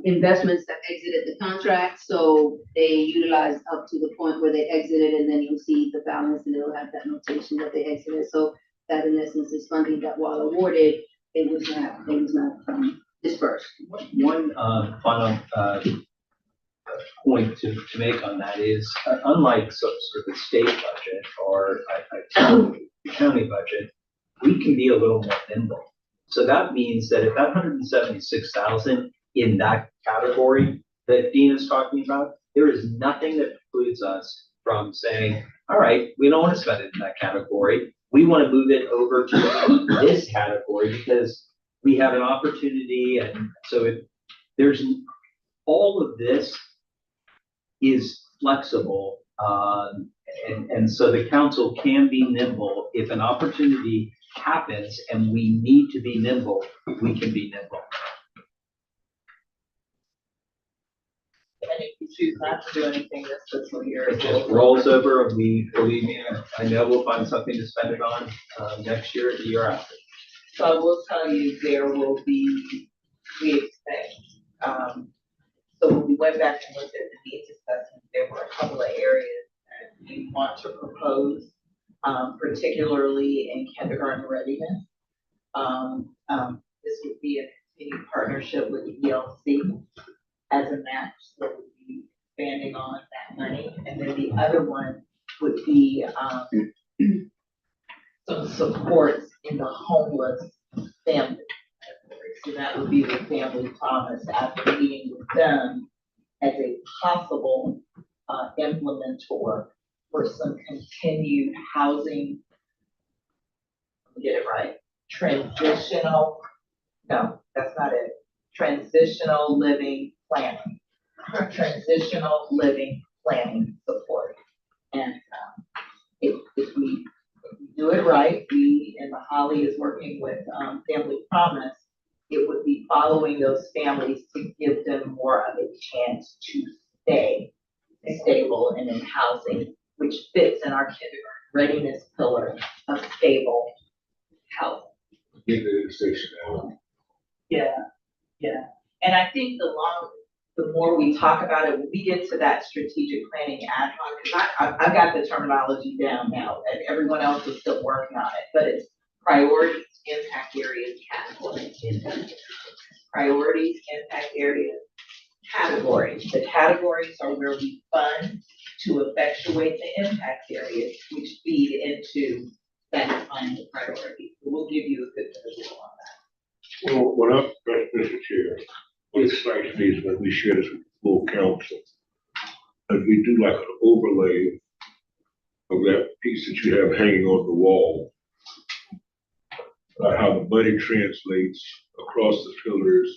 investments that exited the contract. So they utilized up to the point where they exited, and then you'll see the balance and it'll have that notation that they exited. So that in essence is funding that while awarded, it was not dispersed. One final point to make on that is, unlike sort of the state budget or a county budget, we can be a little more nimble. So that means that if that 176,000 in that category that Dean is talking about, there is nothing that precludes us from saying, all right, we don't want to spend it in that category. We want to move it over to this category because we have an opportunity. And so there's all of this is flexible. And so the council can be nimble. If an opportunity happens and we need to be nimble, we can be nimble. And if you choose not to do anything this fiscal year, It just rolls over and we, believe me, I know we'll find something to spend it on next year, the year after. So I will tell you, there will be, we expect, so when we went back and looked at the needs assessment, there were a couple of areas that we want to propose, particularly in kindergarten readiness. This would be a continued partnership with the ELC as a match, so we'll be expanding on that money. And then the other one would be, some supports in the homeless family. So that would be the family promise after meeting with them as a possible implementer for some continued housing. Let me get it right. No, that's not it. Transitional living planning. Transitional living planning support. And if we do it right, we, and the Holly is working with Family Promise, it would be following those families to give them more of a chance to stay stable and in housing, which fits in our kindergarten readiness pillar of stable housing. Get the intersection out. Yeah, yeah. And I think the more we talk about it, when we get to that strategic planning ad hoc, because I got the terminology down now, and everyone else is still working on it, but it's priorities, impact areas, categories. Priorities, impact areas, categories. The categories are where we fund to effectuate the impact areas, which feed into satisfying the priorities. We'll give you a good visual on that. Well, what I'm, Mr. Chair, what excites me is when we share this with the full council, and we do like an overlay of that piece that you have hanging on the wall, about how the money translates across the pillars,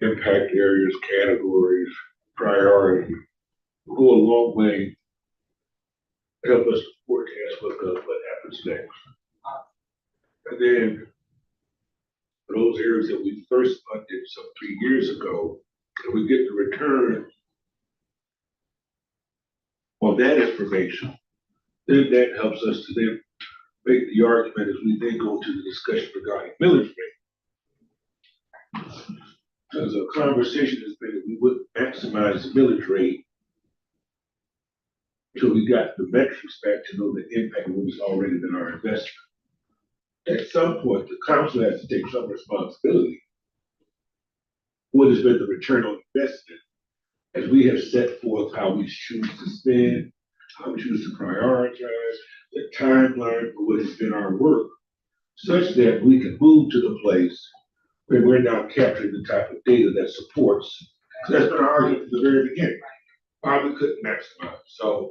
impact areas, categories, priority, will go a long way to help us forecast what happens next. And then for those areas that we first funded some 3 years ago, and we get the return on that information, then that helps us to then make the argument as we then go to the discussion regarding millage rate. Because a conversation has been that we wouldn't maximize the millage rate until we got the metrics back to know the impact of what has already been our investment. At some point, the council has to take some responsibility. What has been the return on investment as we have set forth how we choose to spend, how we choose to prioritize, the timeline for what has been our work, such that we can move to the place where we're now capturing the type of data that supports. That's been our argument from the very beginning. Why we couldn't maximize. So.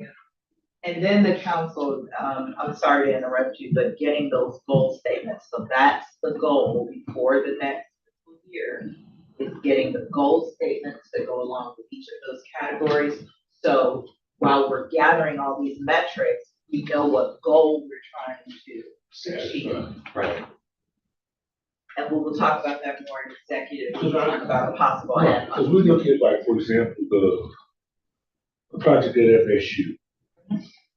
And then the council, I'm sorry to interrupt you, but getting those goal statements. So that's the goal before the next fiscal year, is getting the goal statements that go along with each of those categories. So while we're gathering all these metrics, we know what goal we're trying to achieve. Right. And we'll talk about that more in executive. We'll talk about a possible ad. Because we look at, like, for example, the project at FSU,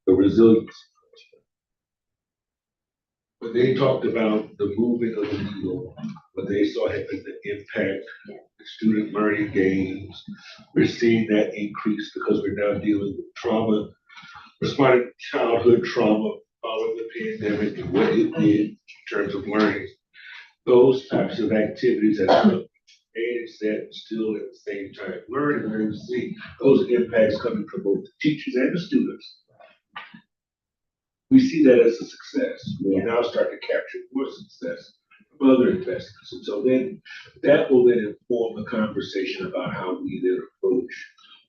the resilience. When they talked about the moving of the needle, what they saw had been the impact, the student learning gains. We're seeing that increase because we're now dealing with trauma, responding to childhood trauma following the pandemic and what it did in terms of learning. Those types of activities that are managed that still at the same time learning, we're going to see those impacts coming from both the teachers and the students. We see that as a success. We now start to capture more success from other investments. And so then, that will then inform the conversation about how we then approach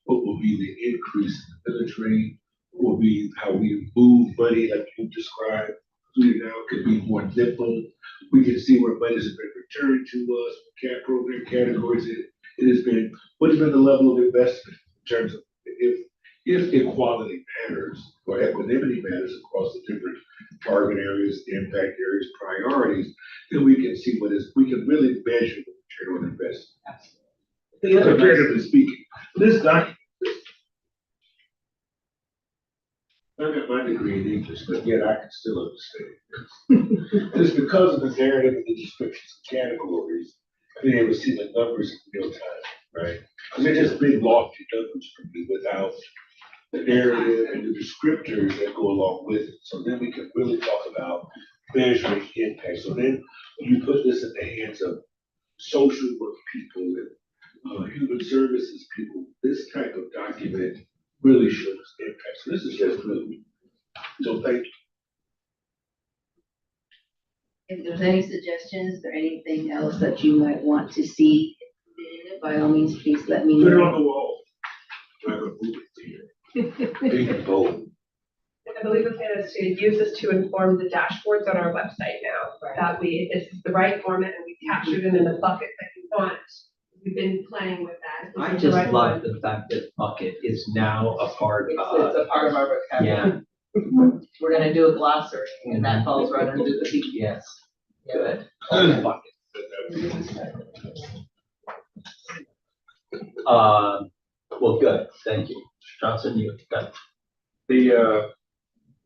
what will be the increase in the millage rate, what will be how we move money like you described. We now can be more nimble. We can see where monies have been returned to us, cat program categories it has been, what has been the level of investment in terms of if equality matters or equanimity matters across the different target areas, impact areas, priorities, then we can see we can really measure the return on investment. The other Comparatively speaking, this document, I got my degree in English, but yet I can still understand. It's because of the narrative and the descriptions of categories, being able to see the numbers in real time, right? Because they're just big lofty numbers for me without the narrative and the descriptors that go along with it. So then we can really talk about measuring impact. So then when you put this in the hands of social work people and human services people, this type of document really shows impact. So this is just really, so thank you. If there's any suggestions or anything else that you might want to see included in it, by all means, please let me Put it on know. the wall. I'm gonna move it here. Big and bold. I believe the plan is to use this to inform the dashboards on our website now. That this is the right format and we captured them in the bucket that you want. We've been playing with that. This I is the just right love one. the fact that bucket is now a part It's of, a part of our vocabulary. yeah, We're gonna do a glossary and that falls right under the B. yes, Yeah. good. All the bucket. Well, good, thank you. Johnson, you got.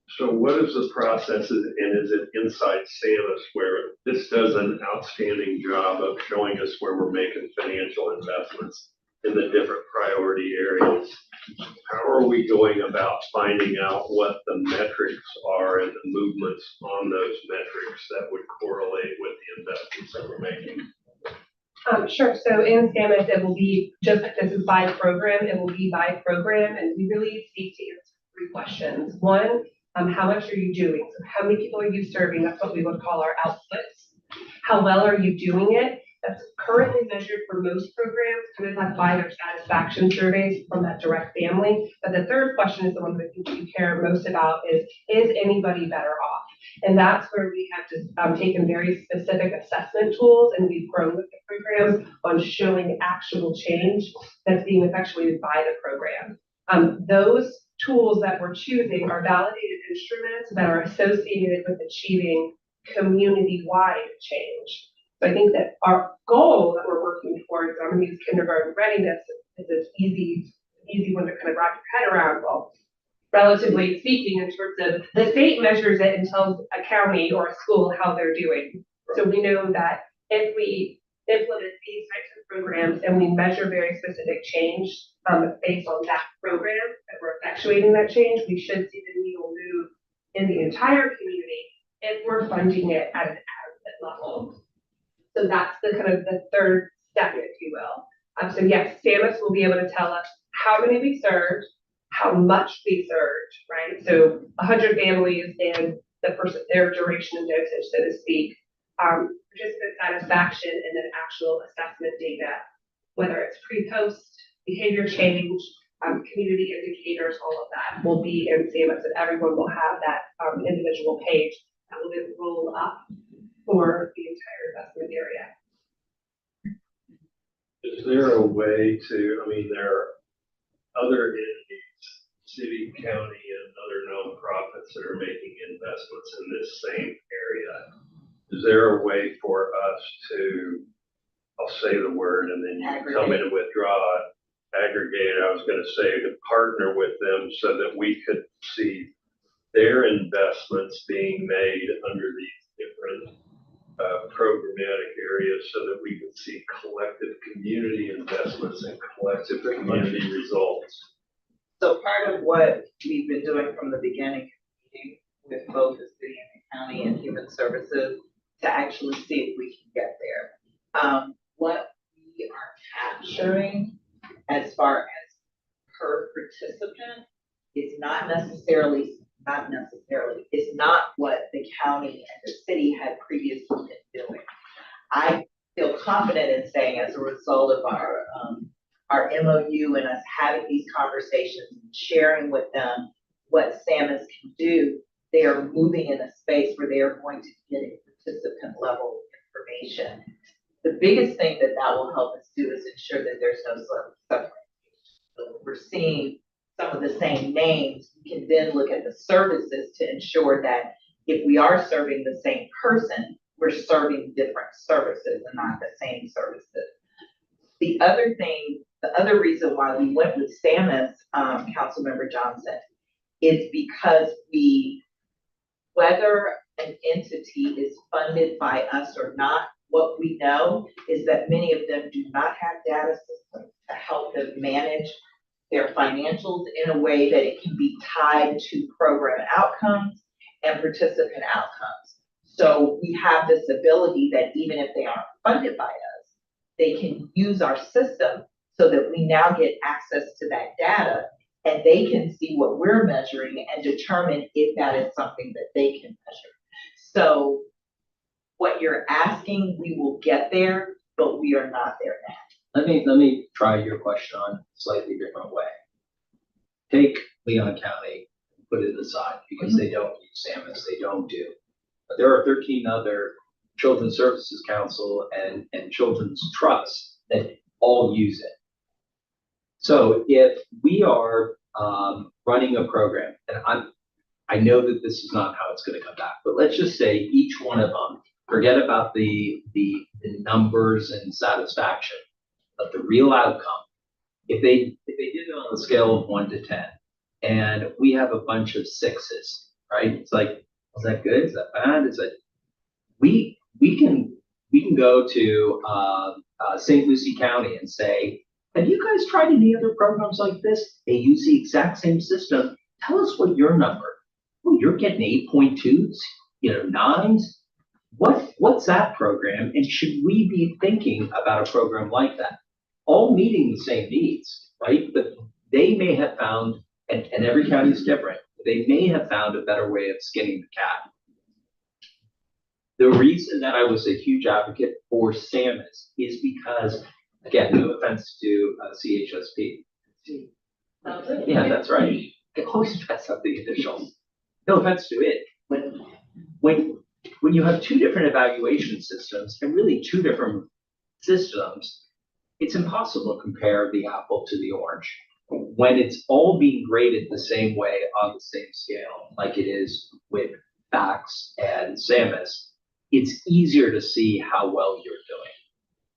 So what is the process and is it inside SAMUS where this does an outstanding job of showing us where we're making financial investments in the different priority areas? How are we going about finding out what the metrics are and the movements on those metrics that would correlate with the investments that we're making? Sure. So in SAMUS, it will be just like this is by program. It will be by program, and we really seek to answer 3 questions. One, how much are you doing? So how many people are you serving? That's what we would call our outputs. How well are you doing it? That's currently measured for most programs, kind of like by their satisfaction surveys from that direct family. But the third question is the one that I think you care most about is anybody better off? And that's where we have just taken very specific assessment tools and we've grown with the programs on showing actual change that's being effectuated by the program. Those tools that we're choosing are validated instruments that are associated with achieving community-wide change. So I think that our goal that we're working towards, I'm going to use kindergarten readiness as an easy one to kind of wrap your head around. Well, relatively speaking, in terms of the state measures it and tells a county or a school how they're doing. So we know that if we implement these types of programs and we measure very specific change based on that program that we're effectuating that change, we should see the needle move in the entire community if we're funding it at an aggregate level. So that's the kind of the third step, if you will. So yes, SAMUS will be able to tell us how many we served, how much we served, right? So 100 families and their duration of dosage, so to speak, participant satisfaction, and then actual assessment data, whether it's pre-post, behavior change, community indicators, all of that will be in SAMUS, and everyone will have that individual page that will then roll up for the entire investment area. Is there a way to, I mean, there are other entities, city, county, and other nonprofits that are making investments in this same area. Is there a way for us to, I'll say the word and then you can tell me to withdraw it, aggregate, I was going to say, to partner with them so that we could see their investments being made under these different programmatic areas so that we can see collective community investments and collective community results? So part of what we've been doing from the beginning with both the city and the county and human services to actually see if we can get there. What we are capturing as far as per participant is not necessarily, is not what the county and the city had previously been doing. I feel confident in saying as a result of our MOU and us having these conversations, and sharing with them what SAMUS can do, they are moving in a space where they are going to get a participant level information. The biggest thing that will help us do is ensure that there's no separation. So we're seeing some of the same names, we can then look at the services to ensure that if we are serving the same person, we're serving different services and not the same services. The other thing, the other reason why we went with SAMUS, Councilmember Johnson, is because whether an entity is funded by us or not, what we know is that many of them do not have data systems to help them manage their financials in a way that it can be tied to program outcomes and participant outcomes. So we have this ability that even if they aren't funded by us, they can use our system so that we now get access to that data and they can see what we're measuring and determine if that is something that they can measure. So what you're asking, we will get there, but we are not there now. Let me try your question on a slightly different way. Take Leon County, put it aside because they don't use SAMUS, they don't do. But there are 13 other Children's Services Council and Children's Trusts that all use it. So if we are running a program, and I know that this is not how it's going to come back, but let's just say each one of them, forget about the numbers and satisfaction, but the real outcome. If they did it on a scale of 1 to 10, and we have a bunch of 6s, right? It's like, is that good? Is that bad? Is that we can go to St. Lucie County and say, have you guys tried any other programs like this? They use the exact same system. Tell us what your number. Oh, you're getting 8.2s, 9s. What's that program? And should we be thinking about a program like that? All meeting the same needs, right? But they may have found, and every county is different, they may have found a better way of skinning the cat. The reason that I was a huge advocate for SAMUS is because, again, no offense to CHSP. Yeah, that's right. I always mess up the initials. No offense to it. When you have two different evaluation systems and really two different systems, it's impossible to compare the apple to the orange. When it's all being graded the same way on the same scale, like it is with FACS and SAMUS, it's easier to see how well you're doing.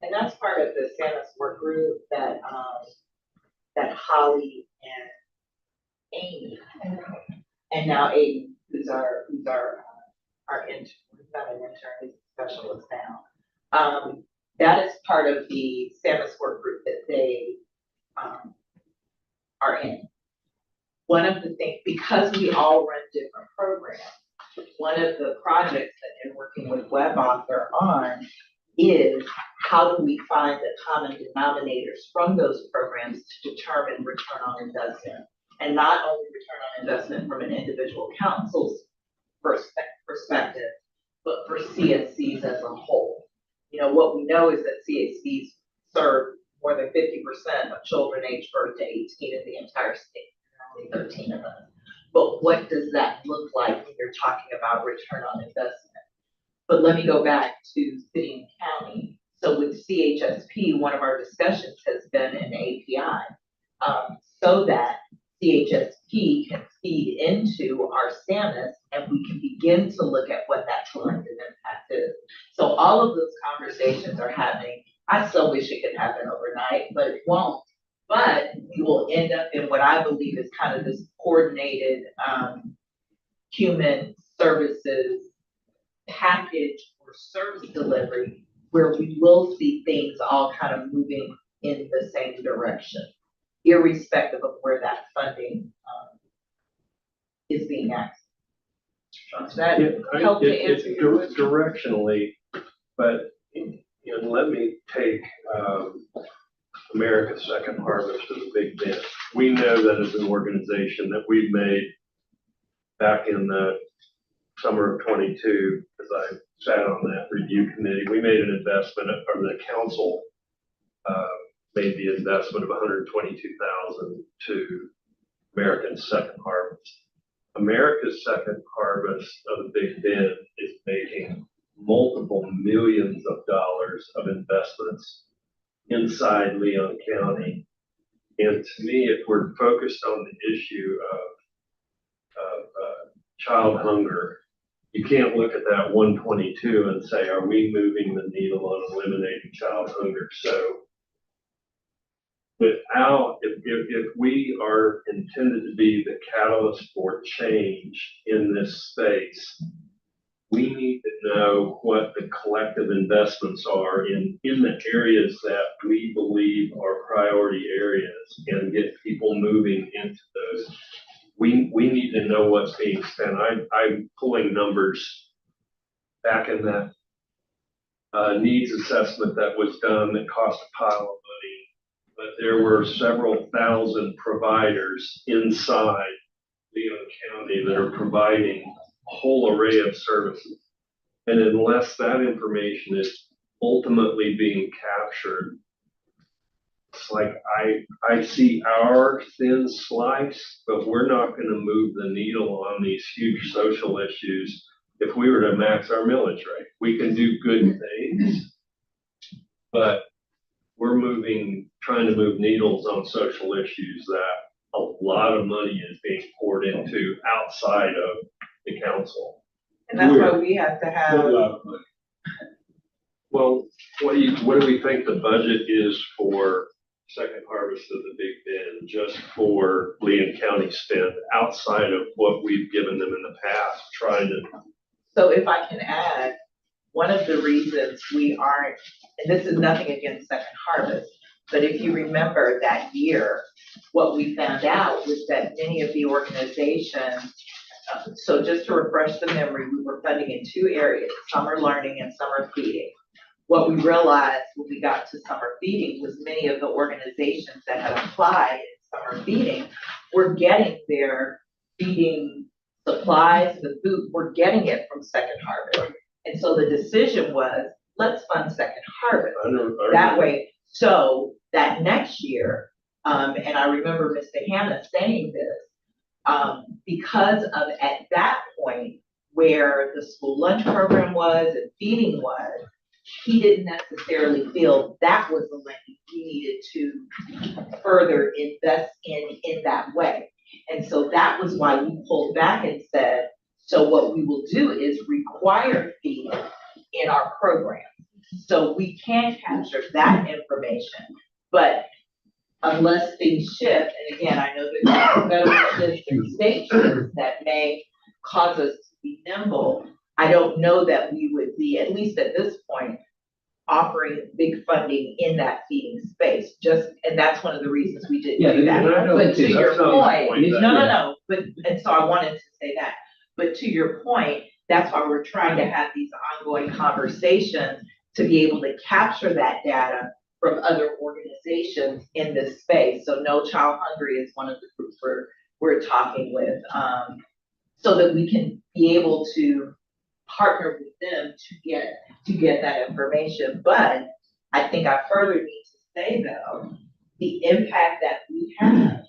And that's part of the SAMUS work group that Holly and Amy, and now Aiden, who's our intern, he's not an intern, he's a specialist now. That is part of the SAMUS work group that they are in. One of the things, because we all run different programs, one of the projects that they're working with WebAuthor on is how do we find the common denominators from those programs to determine return on investment, and not only return on investment from an individual council's perspective, but for CSCs as a whole. What we know is that CSCs serve more than 50% of children aged birth to 18 in the entire state, only 13 of us. But what does that look like when you're talking about return on investment? But let me go back to city and county. So with CHSP, one of our discussions has been an API, so that CHSP can feed into our SAMUS and we can begin to look at what that collective impact is. So all of those conversations are happening. I still wish it could happen overnight, but it won't. But we will end up in what I believe is kind of this coordinated human services package or service delivery, where we will see things all kind of moving in the same direction, irrespective of where that funding is being accessed. Does that help to answer your question? Directionally, but let me take America's Second Harvest as a big dent. We know that as an organization that we've made back in the summer of 22, as I sat on that review committee, we made an investment, or the council made the investment of $122,000 to America's Second Harvest. America's Second Harvest of the Big Bend is making multiple millions of dollars of investments inside Leon County. And to me, if we're focused on the issue of child hunger, you can't look at that 122 and say, are we moving the needle on eliminating child hunger? So if we are intended to be the catalyst for change in this space, we need to know what the collective investments are in the areas that we believe are priority areas and get people moving into those. We need to know what's being spent. I'm pulling numbers back in that needs assessment that was done that cost a pile of money, but there were several thousand providers inside Leon County that are providing a whole array of services. And unless that information is ultimately being captured, it's like I see our thin slice, but we're not going to move the needle on these huge social issues if we were to max our millage rate. We can do good things, but we're trying to move needles on social issues that a lot of money is being poured into outside of the council. And that's why we have to A have, lot of money. Well, what do we think the budget is for Second Harvest of the Big Bend, just for Leon County spend outside of what we've given them in the past, trying to. so if I can add, one of the reasons we aren't, and this is nothing against Second Harvest, but if you remember that year, what we found out was that many of the organizations, so just to refresh the memory, we were funding in two areas, summer learning and summer feeding. What we realized when we got to summer feeding was many of the organizations that had applied in summer feeding were getting their feeding supplies, the food, were getting it from Second Harvest. And so the decision was, let's fund Second Harvest that way. So that next year, and I remember Mr. Hannah saying this, because of at that point where the school lunch program was and feeding was, he didn't necessarily feel that was the lane we needed to further invest in that way. And so that was why we pulled back and said, so what we will do is require feeding in our program. So we can capture that information, but unless things shift, and again, I know that federal shifts and state shifts that may cause us to be nimble, I don't know that we would be, at least at this point, offering big funding in that feeding space. And that's one of the reasons we didn't do that. But to your point, no, but, and so I wanted to say that, but to your point, that's why we're trying to have these ongoing conversations to be able to capture that data from other organizations in this space. So No Child Hungry is one of the groups we're talking with, so that we can be able to partner with them to get that information. But I think I further need to say though, the impact that we have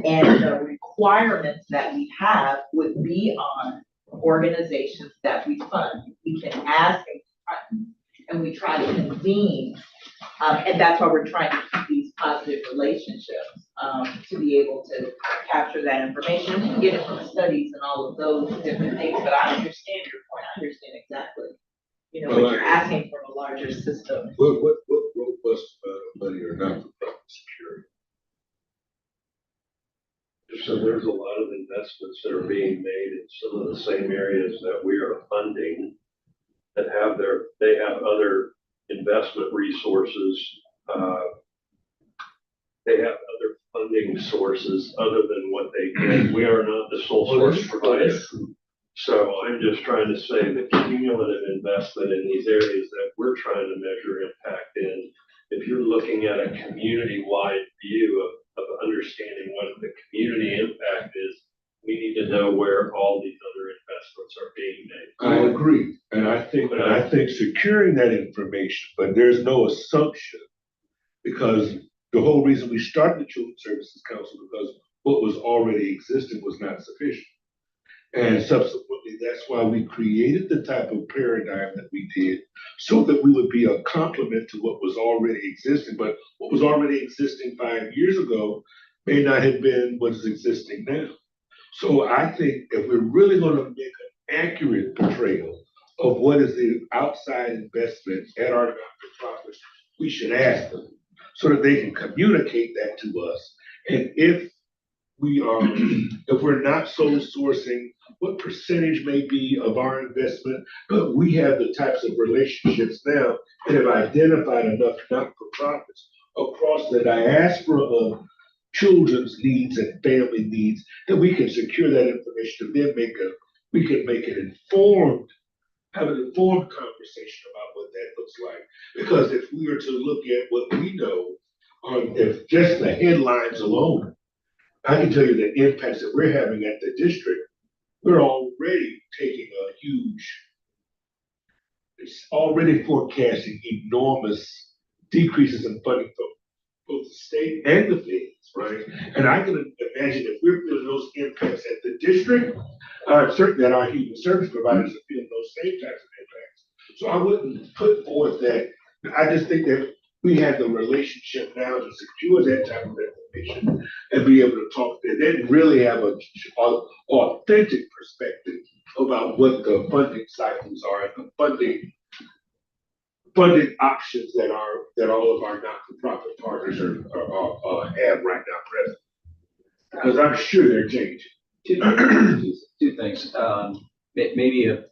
and the requirements that we have would be on organizations that we fund. We can ask and we try to convene, and that's why we're trying to keep these positive relationships, to be able to capture that information. We can get it from studies and all of those different things, but I understand your point. I understand exactly, what you're asking from a larger system. What robust money or not for profit security? So there's a lot of investments that are being made in some of the same areas that we are funding that they have other investment resources. They have other funding sources other than what they get. We are not the sole source provider. So I'm just trying to say the cumulative investment in these areas that we're trying to measure impact in, if you're looking at a community-wide view of understanding what the community impact is, we need to know where all these other investments are being made. I agree. I think securing that information, but there's no assumption. Because the whole reason we started the Children's Services Council, because what was already existing was not sufficient. And subsequently, that's why we created the type of paradigm that we did, so that we would be a complement to what was already existing. But what was already existing 5 years ago may not have been what is existing now. So I think if we're really going to make an accurate portrayal of what is the outside investment at our not-for-profits, we should ask them so that they can communicate that to us. And if we are, if we're not sole sourcing, what percentage may be of our investment, but we have the types of relationships now and have identified enough not-for-profits across the diaspora of children's needs and family needs that we can secure that information and then we can make an informed, have an informed conversation about what that looks like. Because if we were to look at what we know on if just the headlines alone, I can tell you the impacts that we're having at the district. We're already taking a huge, it's already forecasting enormous decreases in funding from both the state and the feds, right? And I can imagine if we're feeling those impacts at the district, certainly that our human service providers are feeling those same types of impacts. So I wouldn't put forth that. I just think that we have the relationship now to secure that type of information and be able to talk, and then really have a authentic perspective about what the funding cycles are and the funding options that all of our not-for-profit partners have right now present. Because I'm sure they're changing. Two things. Maybe a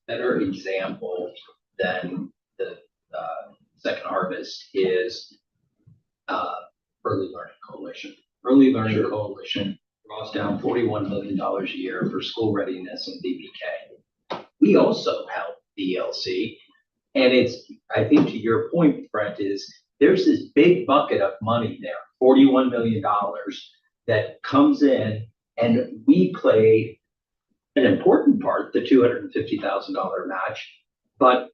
better example than the Second Harvest is Early Learning Coalition. Early Learning Coalition draws down $41 million a year for school readiness and DBK. We also help the ELC. And it's, I think to your point, Brent, is there's this big bucket of money there, $41 million that comes in, and we play an important part, the $250,000 match. But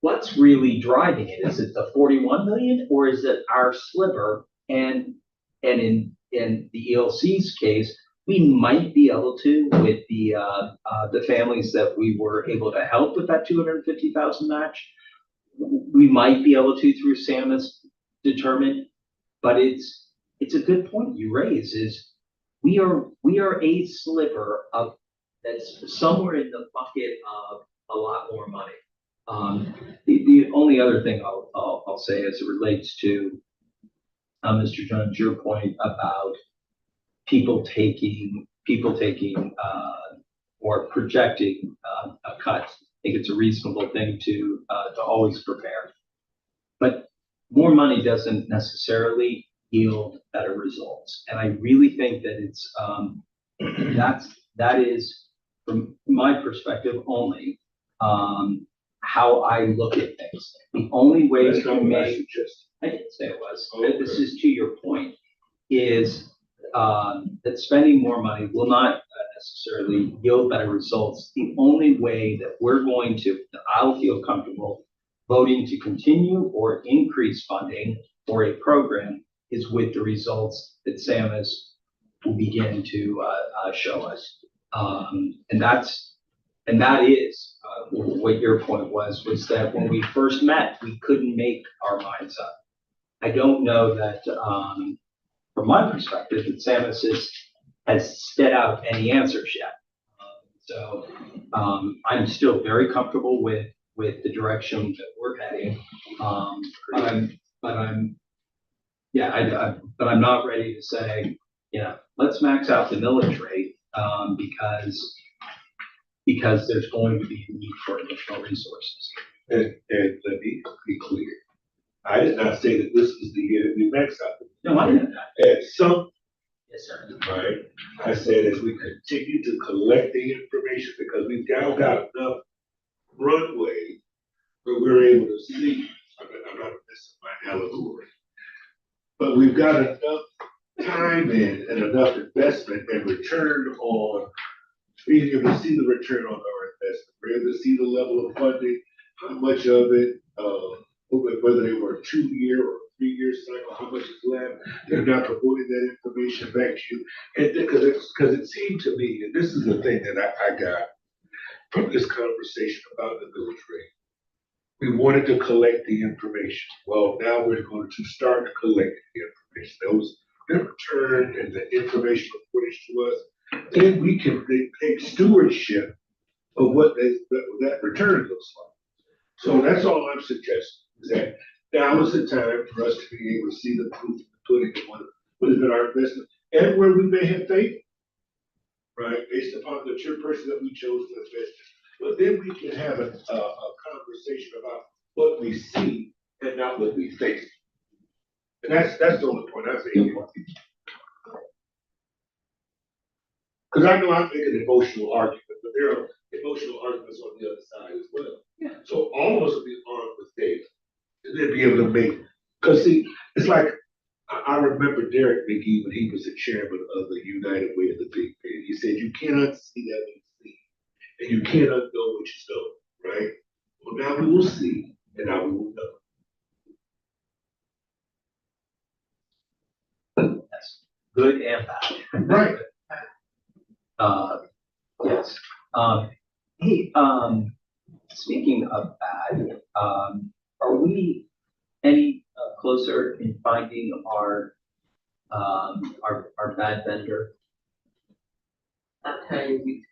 what's really driving it? Is it the 41 million or is it our sliver? And in the ELC's case, we might be able to, with the families that we were able to help with that 250,000 match, we might be able to through SAMA's determine. But it's a good point you raise. Is we are a sliver of that's somewhere in the bucket of a lot more money. The only other thing I'll say as it relates to Mr. Jones, your point about people taking or projecting a cut. I think it's a reasonable thing to always prepare, but more money doesn't necessarily yield better results. And I really think that it's that is from my perspective only how I look at things. The only way to make I didn't say it was. Okay. This is to your point, is that spending more money will not necessarily yield better results. The only way that we're going to, I'll feel comfortable voting to continue or increase funding for a program is with the results that SAMA's will begin to show us. And that is what your point was that when we first met, we couldn't make our minds up. I don't know that, from my perspective, that SAMA's has spit out any answers yet. So I'm still very comfortable with the direction that we're heading. But I'm not ready to say, let's max out the millage rate because there's going to be a need for additional resources. And let me be clear. I did not say that this is the year that we max out. No, I didn't. At some, Yes, sir. right? I said as we continue to collect the information, because we've now got enough runway where we're able to see. I'm not missing my allegory, but we've got enough time in and enough investment and return on being able to see the return on our investment, rather to see the level of funding, how much of it, whether they were a 2-year or 3-year cycle, how much is left. They're not promoting that information back to you. And because it seemed to me, and this is the thing that I got from this conversation about the millage rate. We wanted to collect the information. Well, now we're going to start collecting the information. Those that return and the information reported to us, then we can take stewardship of what that return looks like. So that's all I'm suggesting, is that now is the time for us to be able to see the proof of the pudding of what has been our investment and where we may have faith, right, based upon the person that we chose to invest in. But then we can have a conversation about what we see and not what we think. And that's the only point I think. Because I know I'm making an emotional argument, but there are emotional arguments on the other side as well. Yeah. So all of us will be armed with data and then be able to make, because see, it's like, I remember Derek McGee when he was the chairman of the United Way of the Big Bend. He said, you cannot see that what you see, and you cannot know what you know, right? Well, now we will see, and now we will know. That's good and bad. Right. Yes. Hey, speaking of bad, are we any closer in finding our bad vendor? I'll tell you, we,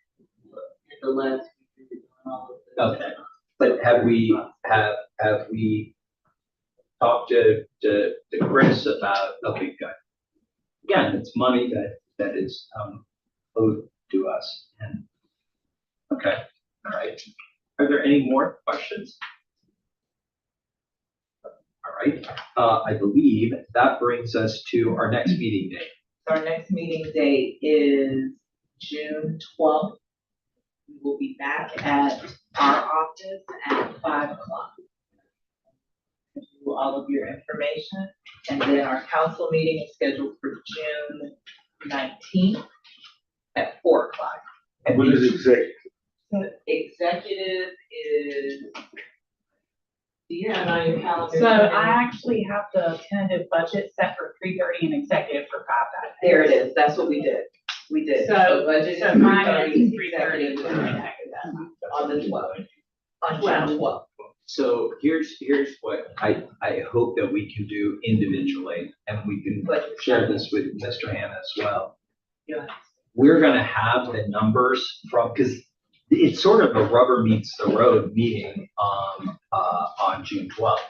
in the last week, we've been doing all of this. Okay, but have we talked to Chris about, okay, good. Again, it's money that is owed to us, and okay, all right. Are there any more questions? All right, I believe that brings us to our next meeting date. Our next meeting date is June 12th. We will be back at our office at 5 o'clock. Do all of your information, and then our council meeting is scheduled for June 19th at 4 o'clock. And What is executive? Executive is, do you have it on your calendar? So I actually have the tentative budget set for 3:30 and executive for 5 that day. There it is, that's what we did. We did. So budget is mine 3:30, is 3:30 executive on the 12th, on June 12th. So here's what I hope that we can do individually, and we can share this with Mr. Hannah as well. Yeah. We're gonna have the numbers from, because it's sort of a rubber meets the road meeting on June 12th.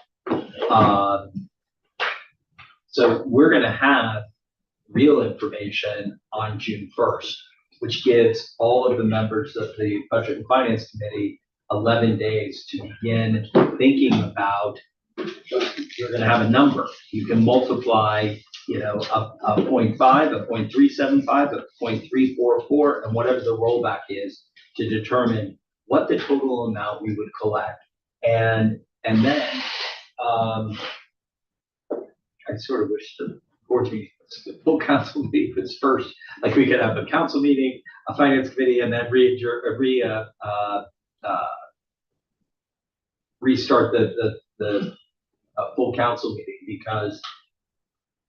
So we're gonna have real information on June 1st, which gives all of the members of the Budget and Finance Committee 11 days to begin thinking about, you're gonna have a number. You can multiply, a 0.5, a 0.375, a 0.344, and whatever the rollback is to determine what the total amount we would collect. And then, I sort of wish the board meeting, the full council meeting was first, like we could have a council meeting, a finance committee, and then restart the full council meeting, because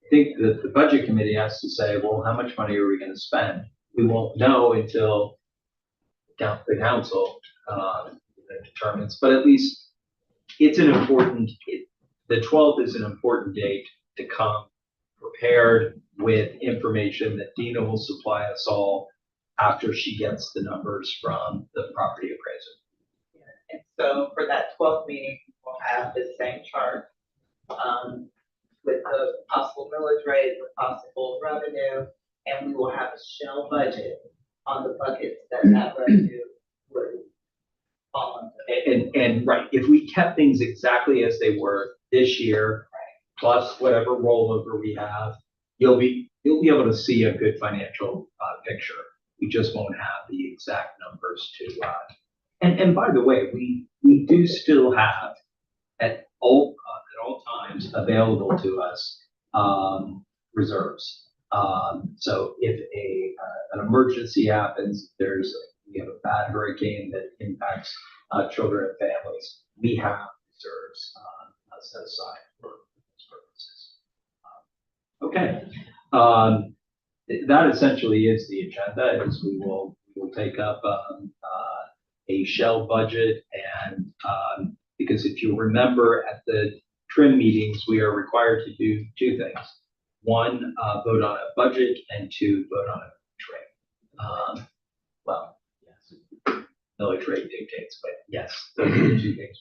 I think that the budget committee has to say, well, how much money are we gonna spend? We won't know until the council determines, but at least it's an important, the 12th is an important date to come prepared with information that Dina will supply us all after she gets the numbers from the property appraiser. And so for that 12th meeting, we'll have the same chart, with the possible millage rate, the possible revenue, and we will have a shell budget on the buckets that revenue would fall under. And right, if we kept things exactly as they were this year, plus whatever rollover we have, you'll be able to see a good financial picture. We just won't have the exact numbers to. And by the way, we do still have at all times available to us reserves. So if an emergency happens, there's we have a bad hurricane that impacts children and families, we have reserves set aside for those purposes. Okay. That essentially is the agenda, is we will take up a shell budget, and because if you remember at the trim meetings, we are required to do two things. One, vote on a budget, and two, vote on a trim. Well, yes, military dictates, but yes, those are the two things.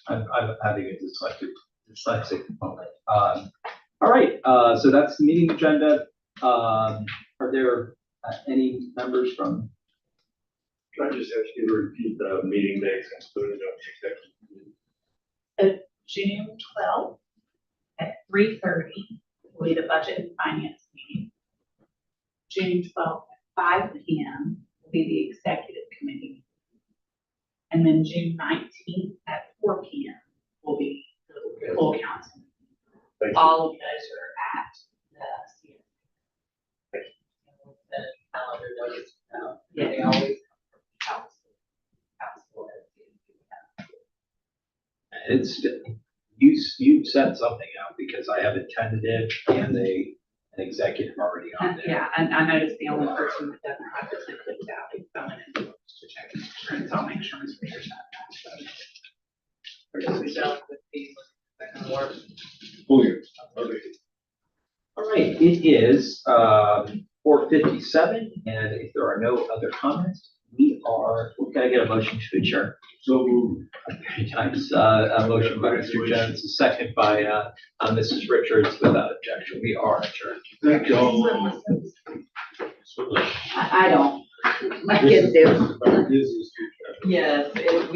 I'm having a dyslexic moment. All right, so that's the meeting agenda. Are there any members from? Can I just ask you to repeat the meeting dates included on the executive? June 12th at 3:30 will be the budget and finance meeting. June 12th at 5 p.m. will be the executive committee. And then June 19th at 4 p.m. will be the full council. Thank you. All of those are at the CSC. The calendar notice, Yeah. they always council. It's, you sent something out, because I have a tentative and an executive already on there. Yeah, and I noticed the only person that doesn't have this included out is someone in to check insurance. I'll make sure Ms. Reader's that. Full year. Okay. All right, it is 4:57, and if there are no other comments, can I get a motion to adjourn? So moved. Very nice. A motion by Mr. Jones, a second by Mrs. Richards, without objection. We are adjourned. Thank you all. I don't. My kids do. Business. Yes,